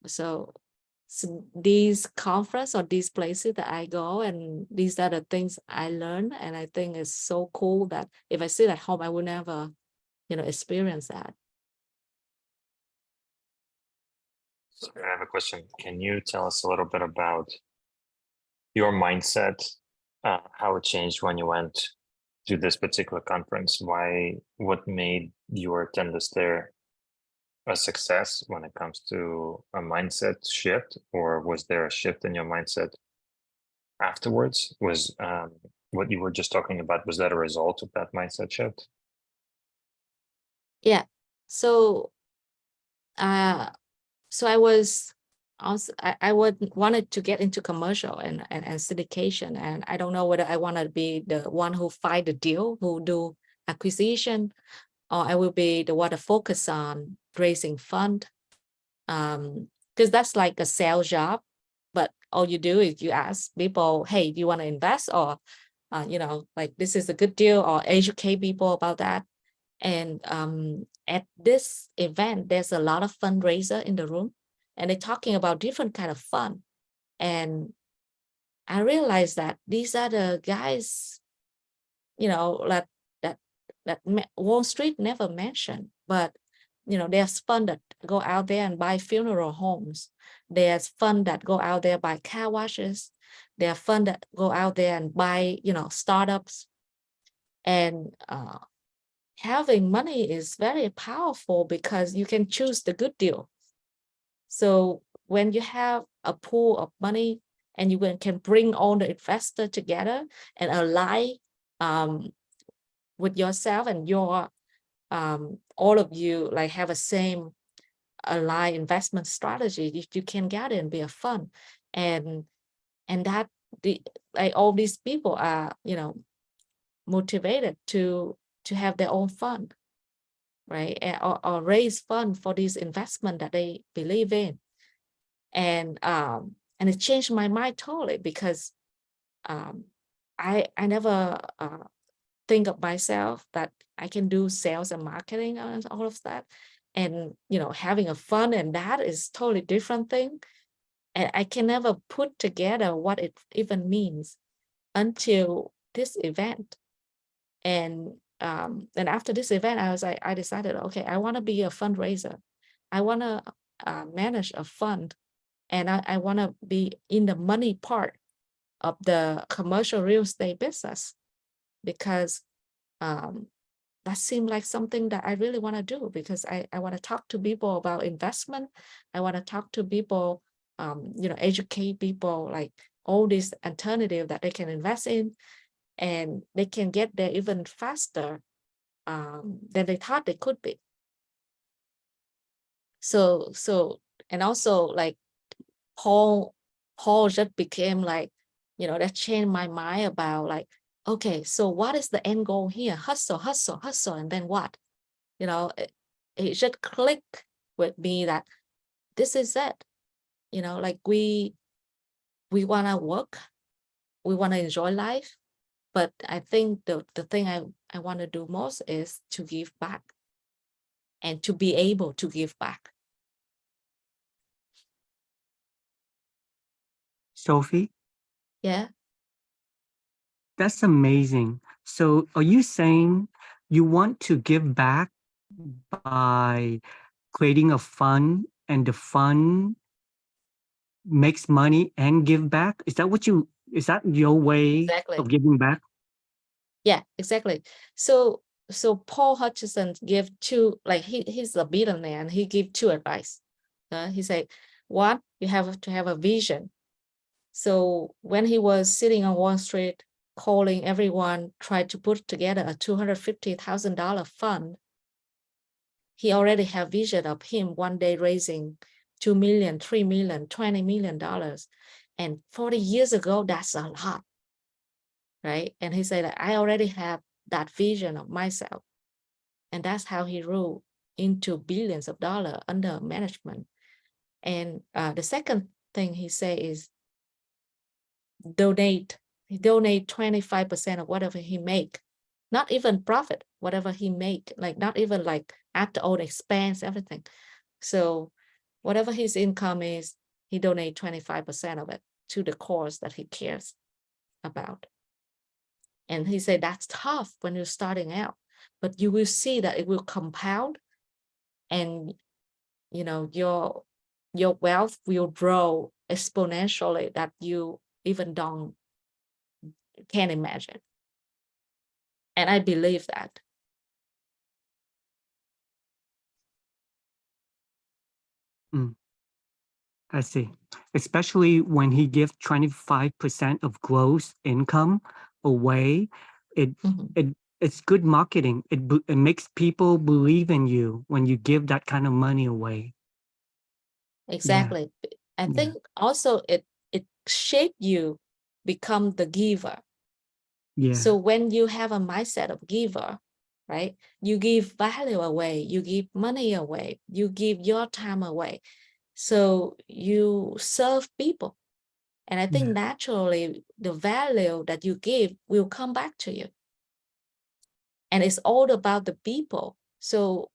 So these conference or these places that I go, and these are the things I learn, and I think it's so cool that if I sit at home, I will never, you know, experience that. So I have a question. Can you tell us a little bit about your mindset, how it changed when you went to this particular conference? What made your attendance there a success when it comes to a mindset shift, or was there a shift in your mindset afterwards? Was what you were just talking about, was that a result of that mindset shift? Yeah. So so I was also, I wanted to get into commercial and syndication, and I don't know whether I want to be the one who find the deal, who do acquisition, or I will be the one to focus on raising fund, because that's like a sales job. But all you do is you ask people, hey, do you want to invest, or you know, like this is a good deal, or educate people about that. And at this event, there's a lot of fundraiser in the room, and they're talking about different kind of fund. And I realized that these are the guys, you know, that Wall Street never mentioned. But you know, there's fund that go out there and buy funeral homes. There's fund that go out there buy car washes. There are fund that go out there and buy, you know, startups. And having money is very powerful because you can choose the good deal. So when you have a pool of money and you can bring all the investor together and align with yourself, and your all of you like have a same aligned investment strategy, you can get it and be a fund. And that like all these people are, you know, motivated to have their own fund, right? Or raise fund for this investment that they believe in. And it changed my mind totally, because I never think of myself that I can do sales and marketing and all of that. And you know, having a fund, and that is totally different thing. And I can never put together what it even means until this event. And after this event, I decided, okay, I want to be a fundraiser. I want to manage a fund, and I want to be in the money part of the commercial real estate business, because that seemed like something that I really want to do, because I want to talk to people about investment. I want to talk to people, you know, educate people like all these alternative that they can invest in. and they can get there even faster than they thought they could be. So and also like Paul just became like, that changed my mind about like, okay, so what is the end goal here? Hustle, hustle, hustle, and then what? It just clicked with me that this is it. Like we want to work, we want to enjoy life, but I think the thing I want to do most is to give back and to be able to give back. Sophie, Yeah. that's amazing. So are you saying you want to give back by creating a fund, and the fund makes money and give back? Is that your way Exactly. of giving back? Yeah, exactly. So Paul Hutchison give two, like he's a billionaire and he give two advice. He said, one, you have to have a vision. So when he was sitting on Wall Street, calling everyone, tried to put together a $250,000 fund, he already have vision of him one day raising $2 million, $3 million, $20 million. And 40 years ago, that's a lot, right? And he said, I already have that vision of myself. And that's how he grew into billions of dollars under management. And the second thing he say is donate 25% of whatever he make, not even profit, whatever he make, like not even like after all expense, everything. So whatever his income is, he donate 25% of it to the cause that he cares about. And he said that's tough when you're starting out, but you will see that it will compound, and your wealth will grow exponentially that you even can't imagine. And I believe that. I see. Especially when he gives 25% of gross income away, it's good marketing. It makes people believe in you when you give that kind of money away. Exactly. I think also it shape you become the giver. Yeah. So when you have a mindset of giver, right, you give value away, you give money away, you give your time away. So you serve people. And I think naturally the value that you give will come back to you. And it's all about the people. So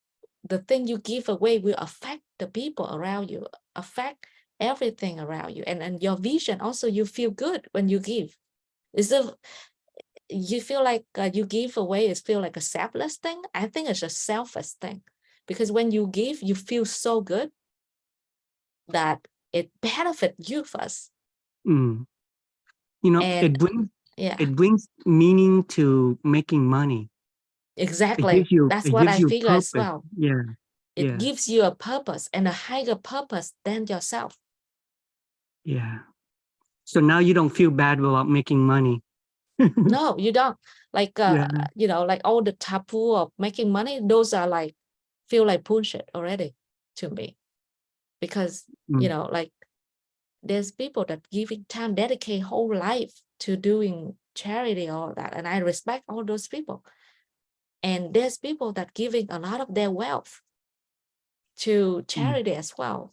the thing you give away will affect the people around you, affect everything around you. And your vision also, you feel good when you give. You feel like you give away, it feel like a selfless thing. I think it's a selfish thing, because when you give, you feel so good that it benefits you first. And it brings meaning to making money. Exactly. That's what I figure as well. Yeah. It gives you a purpose, and a higher purpose than yourself. Yeah. So now you don't feel bad about making money. No, you don't. Like like all the taboo of making money, those are like feel like bullshit already to me. Because like there's people that giving time, dedicate whole life to doing charity, all that, and I respect all those people. And there's people that giving a lot of their wealth to charity as well.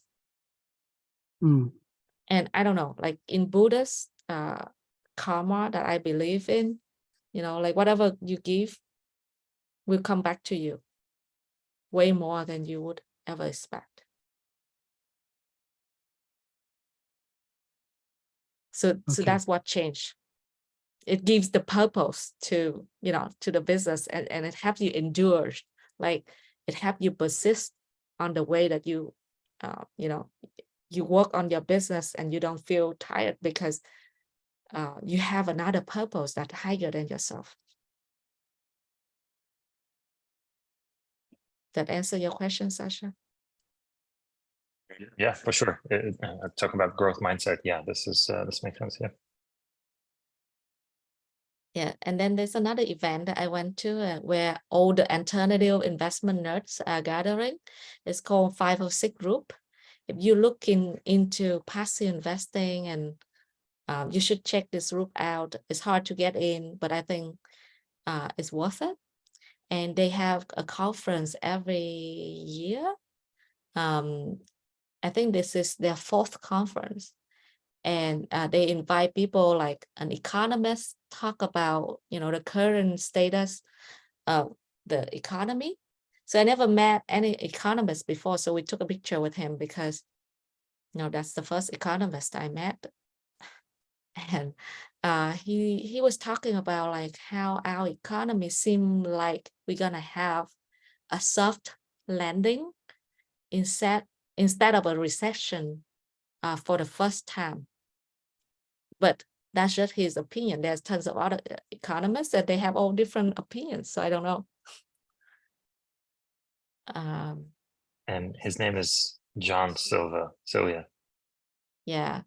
And I don't know, like in Buddhist karma that I believe in, like whatever you give will come back to you way more than you would ever expect. So that's what changed. It gives the purpose to the business, and it helps you endure. Like it helps you persist on the way that you you work on your business, and you don't feel tired because you have another purpose that's higher than yourself. That answer your question, Sasha? Yeah, for sure. Talk about growth mindset. Yeah, this makes sense. Yeah. Yeah, and then there's another event that I went to where all the alternative investment nerds are gathering. It's called 506 Group. If you're looking into passive investing, and you should check this group out. It's hard to get in, but I think it's worth it. And they have a conference every year. I think this is their 4th conference. And they invite people like an economist talk about, the current status of the economy. So I never met any economist before. So we took a picture with him because, that's the first economist I met. And he was talking about like how our economy seemed like we're gonna have a soft landing instead of a recession for the first time. But that's just his opinion. There's tons of other economists that they have all different opinions. So I don't know. And his name is John Sylvia. Yeah.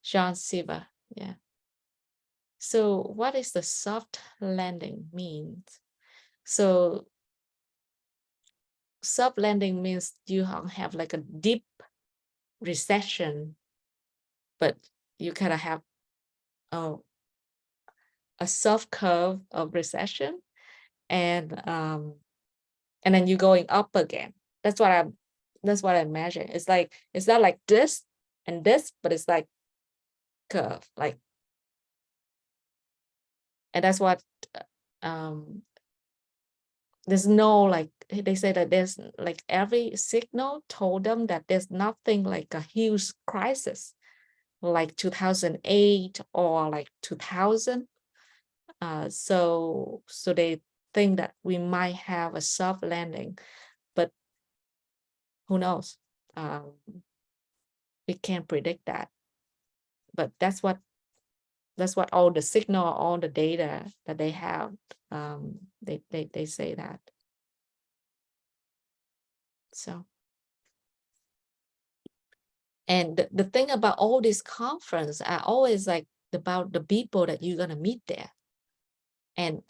John Silver. Yeah. So what is the soft landing means? So soft landing means you don't have like a deep recession, but you kind of have a soft curve of recession, and then you're going up again. That's what I imagine. It's like, it's not like this and this, but it's like curve, like, and that's what there's no, like, they say that there's like every signal told them that there's nothing like a huge crisis like 2008 or like 2000. So they think that we might have a soft landing, but who knows? We can't predict that. But that's what all the signal, all the data that they have, they say that. So, and the thing about all these conference are always like about the people that you're gonna meet there. And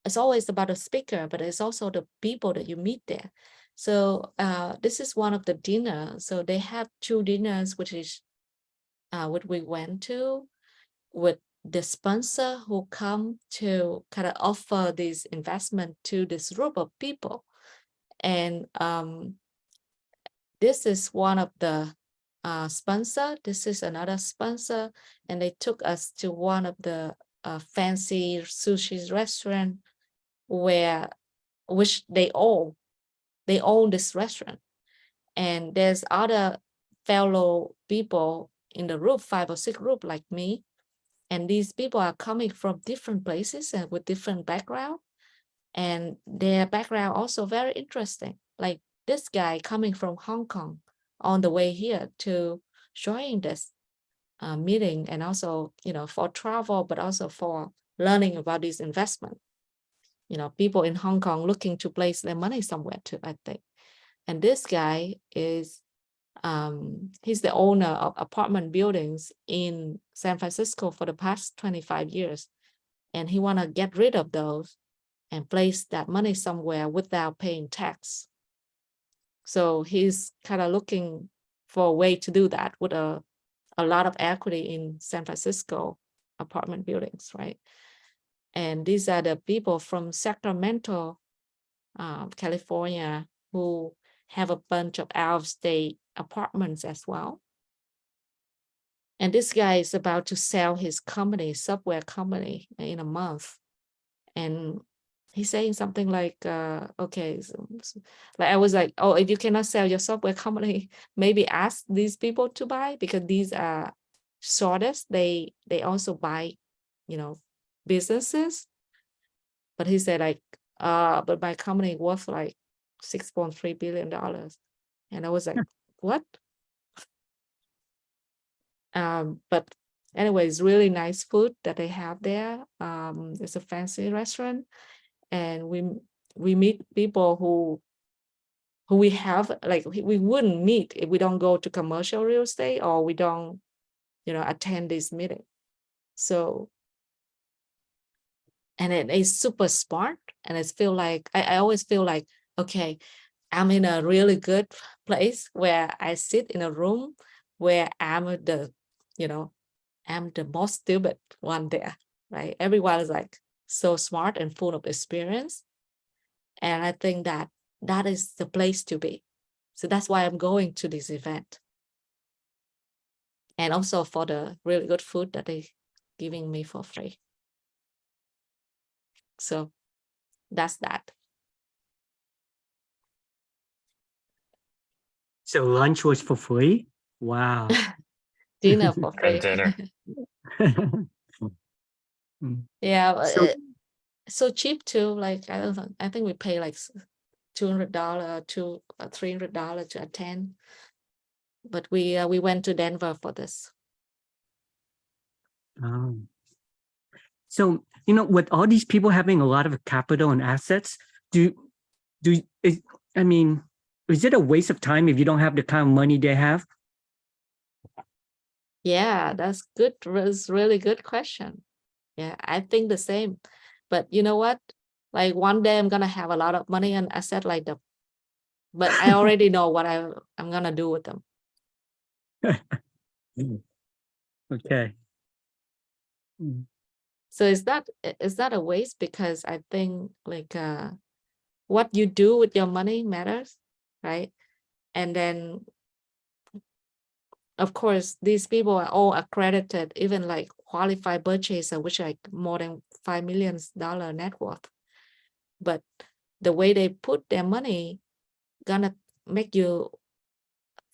it's always about the speaker, but it's also the people that you meet there. So this is one of the dinners. So they have 2 dinners, which is what we went to, with the sponsor who come to kind of offer this investment to this group of people. And this is one of the sponsor. This is another sponsor, and they took us to one of the fancy sushi restaurant which they own this restaurant. And there's other fellow people in the group, 506 group like me. And these people are coming from different places and with different background. And their background also very interesting. Like this guy coming from Hong Kong on the way here to join this meeting, and also, for travel, but also for learning about this investment. People in Hong Kong looking to place their money somewhere too, I think. And this guy is, he's the owner of apartment buildings in San Francisco for the past 25 years. And he want to get rid of those and place that money somewhere without paying tax. So he's kind of looking for a way to do that with a lot of equity in San Francisco apartment buildings, right? And these are the people from Sacramento, California, who have a bunch of out-of-state apartments as well. And this guy is about to sell his company, software company, in a month. And he's saying something like, okay, like I was like, oh, if you cannot sell your software company, maybe ask these people to buy, because these are shortest. They also buy, businesses. But he said like, but my company worth like $6.3 billion. And I was like, what? But anyways, really nice food that they have there. It's a fancy restaurant, and we meet people who we have, like, we wouldn't meet if we don't go to commercial real estate or we don't, attend this meeting. So and it is super smart. And it's feel like I always feel like, okay, I'm in a really good place where I sit in a room where I'm the, you know, I'm the most stupid one there, right? Everyone is like so smart and full of experience. And I think that that is the place to be. So that's why I'm going to this event. And also for the really good food that they giving me for free. So that's that. So lunch was for free? Wow. Dinner for free. And dinner. Mm. Yeah, So so cheap too. Like I don't know, I think we pay like $200 to $300 to attend. But we went to Denver for this. So, you know, with all these people having a lot of capital and assets, I mean, is it a waste of time if you don't have the kind of money they have? Yeah, that's good. Was really good question. Yeah, I think the same. But you know what? Like one day I'm gonna have a lot of money and asset like them. But I already know what I'm gonna do with them. Okay. Mm. So is that a waste? Because I think like what you do with your money matters, right? And then of course these people are all accredited, even like qualified purchaser, which like more than $5 million net worth. But the way they put their money gonna make you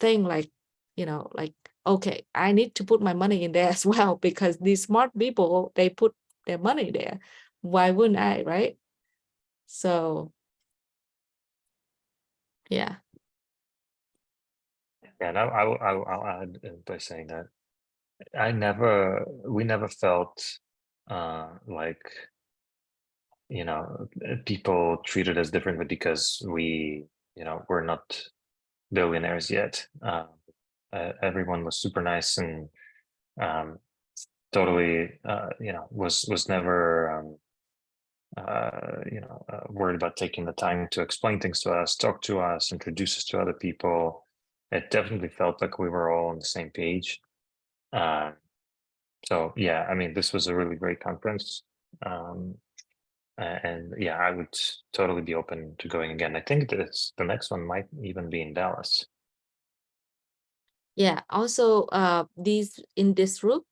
think like, like, okay, I need to put my money in there as well, because these smart people, they put their money there. Why wouldn't I, right? So yeah. And I'll add by saying that we never felt like, people treated us differently because we're not billionaires yet. Everyone was super nice and totally, was never, worried about taking the time to explain things to us, talk to us, introduce us to other people. It definitely felt like we were all on the same page. So yeah, I mean, this was a really great conference. And yeah, I would totally be open to going again. I think the next one might even be in Dallas. Yeah, also these in this group,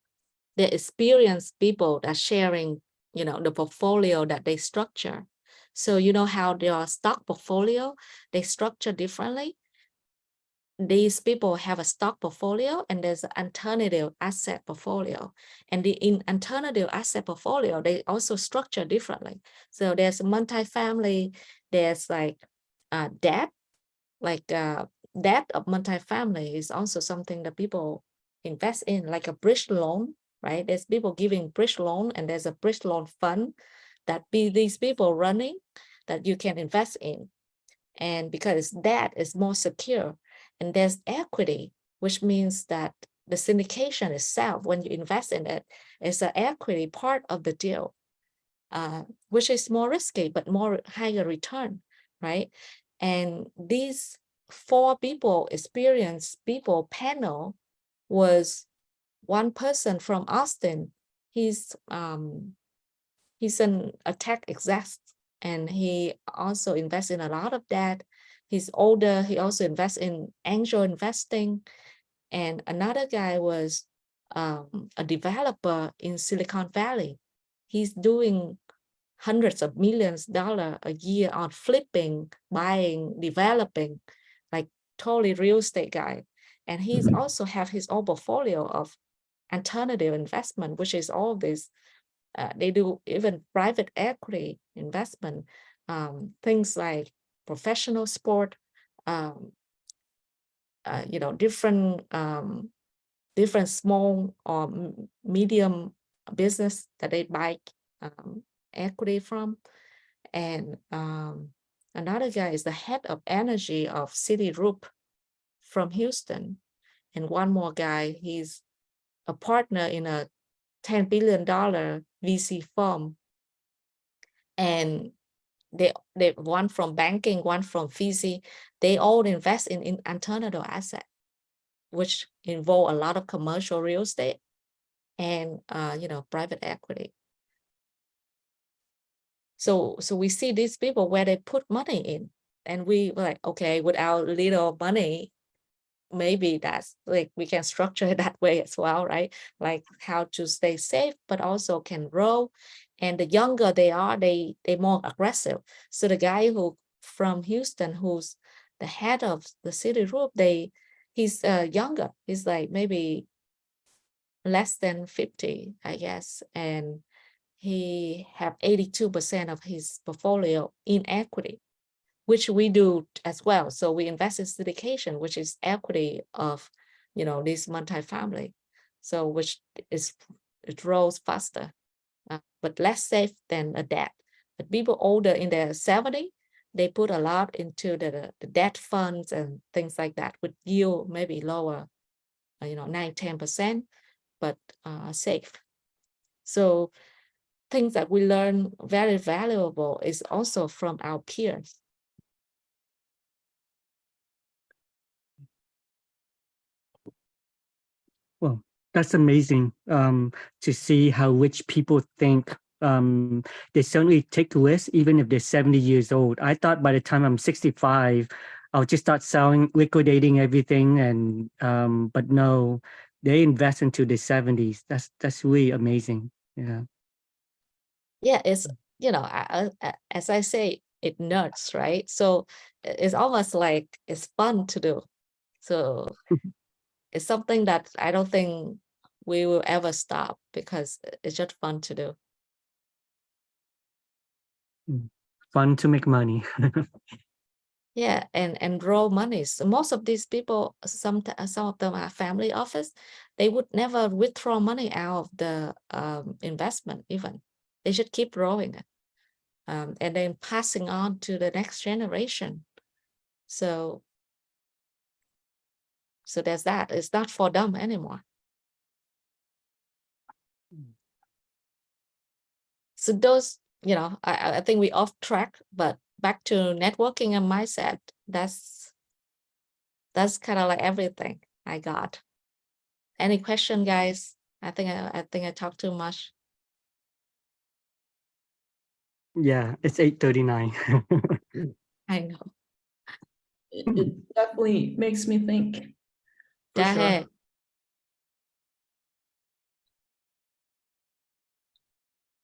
they experienced people that sharing, the portfolio that they structure. So you know how their stock portfolio, they structure differently. These people have a stock portfolio and there's an alternative asset portfolio. And in alternative asset portfolio, they also structure differently. So there's multifamily, there's like debt, like debt of multifamily is also something that people invest in, like a bridge loan, right? There's people giving bridge loan, and there's a bridge loan fund that these people running that you can invest in. And because debt is more secure, and there's equity, which means that the syndication itself, when you invest in it, is an equity part of the deal, which is more risky, but more higher return, right? And these 4 people, experienced people panel was one person from Austin. He's a tech exec, and he also invests in a lot of that. He's older. He also invests in angel investing. And another guy was a developer in Silicon Valley. He's doing hundreds of millions dollars a year on flipping, buying, developing, like totally real estate guy. And he's also have his own portfolio of alternative investment, which is all this. They do even private equity investment, things like professional sport, different small or medium business that they buy equity from. And another guy is the head of energy of Citigroup from Houston. And one more guy, he's a partner in a $10 billion VC firm and they one from banking, one from VC, they all invest in alternative asset, which involve a lot of commercial real estate and private equity. So we see these people where they put money in, and we were like, okay, with our little money, maybe that's like we can structure it that way as well, right? Like how to stay safe, but also can grow. And the younger they are, they more aggressive. So the guy who from Houston, who's the head of the city group, he's younger. He's like maybe less than 50, I guess, and he have 82% of his portfolio in equity, which we do as well. So we invest in syndication, which is equity of, this multifamily. So which it rolls faster, but less safe than a debt. But people older in their 70, they put a lot into the debt funds and things like that, with yield maybe lower, 9-10%, but safe. So things that we learn very valuable is also from our peers. Well, that's amazing to see how rich people think. They certainly take risks even if they're 70 years old. I thought by the time I'm 65, I'll just start selling, liquidating everything, and but no, they invest into the 70s. That's really amazing. Yeah. Yeah, it's as I say, it nerds, right? So it's almost like it's fun to do. So it's something that I don't think we will ever stop, because it's just fun to do. Fun to make money. Yeah, and draw money. So most of these people, some of them are family office. They would never withdraw money out of the investment even. They should keep growing it, and then passing on to the next generation. So there's that. It's not for them anymore. So those, I think we off track, but back to networking and mindset. That's kind of like everything I got. Any question, guys? I think I talked too much. Yeah, it's 8:39. I know. It definitely makes me think. For Yeah, sure. hey.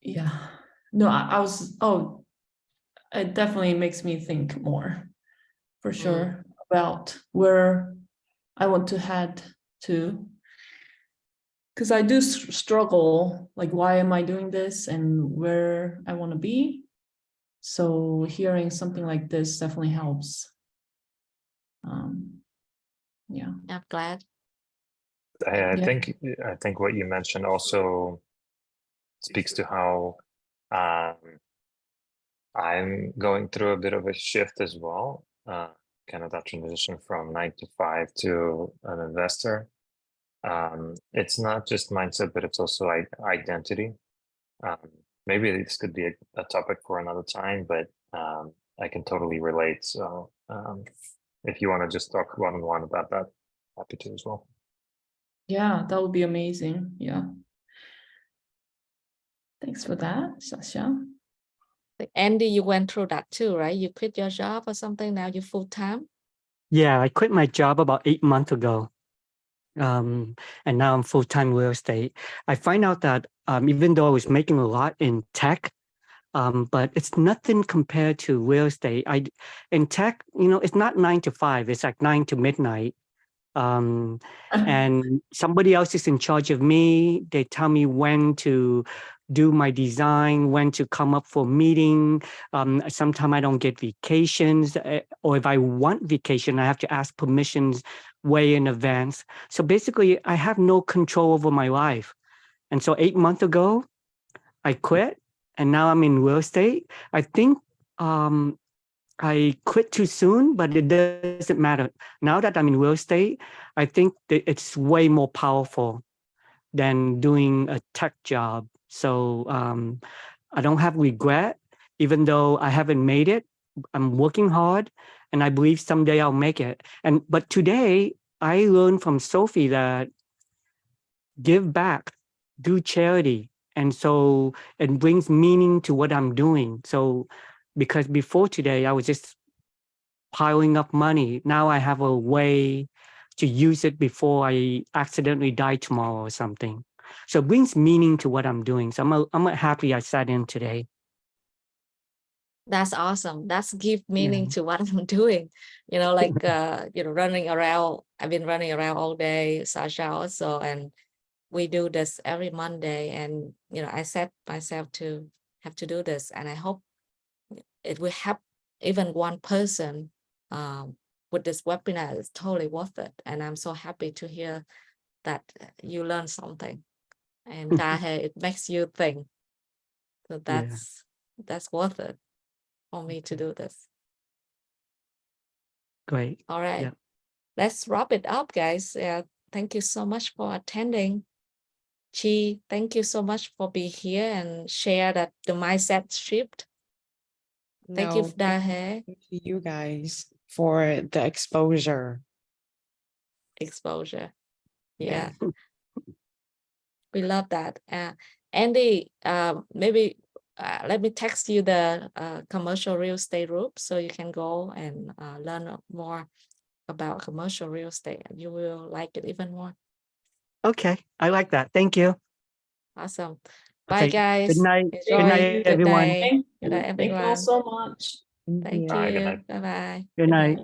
Yeah. No, it definitely makes me think more, for sure, about where I want to head to. Because I do struggle, like, why am I doing this and where I want to be? So hearing something like this definitely helps. Yeah. I'm glad. I Yeah. think what you mentioned also speaks to how I'm going through a bit of a shift as well. Kind of that transition from 9 to 5 to an investor. It's not just mindset, but it's also identity. Maybe this could be a topic for another time, but I can totally relate. So if you want to just talk one-on-one about that, happy to as well. Yeah, that would be amazing. Yeah. Thanks for that, Sasha. Andy, you went through that too, right? You quit your job or something, now you're full-time? Yeah, I quit my job about 8 months ago. And now I'm full-time real estate. I find out that even though I was making a lot in tech, but it's nothing compared to real estate. In tech, it's not 9 to 5, it's like 9 to midnight. And somebody else is in charge of me. They tell me when to do my design, when to come up for meeting. Sometimes I don't get vacations, or if I want vacation, I have to ask permissions way in advance. So basically, I have no control over my life. And so 8 months ago, I quit, and now I'm in real estate. I think I quit too soon, but it doesn't matter. Now that I'm in real estate, I think that it's way more powerful than doing a tech job. So I don't have regret. even though I haven't made it. I'm working hard, and I believe someday I'll make it. But today I learned from Sophie that give back, do charity, and so it brings meaning to what I'm doing. So because before today I was just piling up money. Now I have a way to use it before I accidentally die tomorrow or something. So it brings meaning to what I'm doing. So I'm happy I sat in today. That's awesome. That's give meaning Yeah. to what I'm doing. Like running around. I've been running around all day, Sasha also, and we do this every Monday. And I set myself to have to do this, and I hope it will help even one person with this webinar. It's totally worth it, and I'm so happy to hear that you learn something, and Dahe, it makes you think. So Yeah. that's worth it for me to do this. Great. All right, Yeah. let's wrap it up, guys. Thank you so much for attending. Chi, thank you so much for being here and share that the mindset shift. Thank you, No, Dahe. thank you guys for the exposure. Exposure. Yeah. Yeah, we love that. Andy, maybe let me text you the commercial real estate group so you can go and learn more about commercial real estate. You will like it even more. Okay. I like that. Thank you. Awesome. Bye, Okay. guys. Good night. Enjoy. Good night, Good everyone. day. Thank Good night, thank you all everyone. so much. Thank Bye, good you. night. Bye-bye. Good night.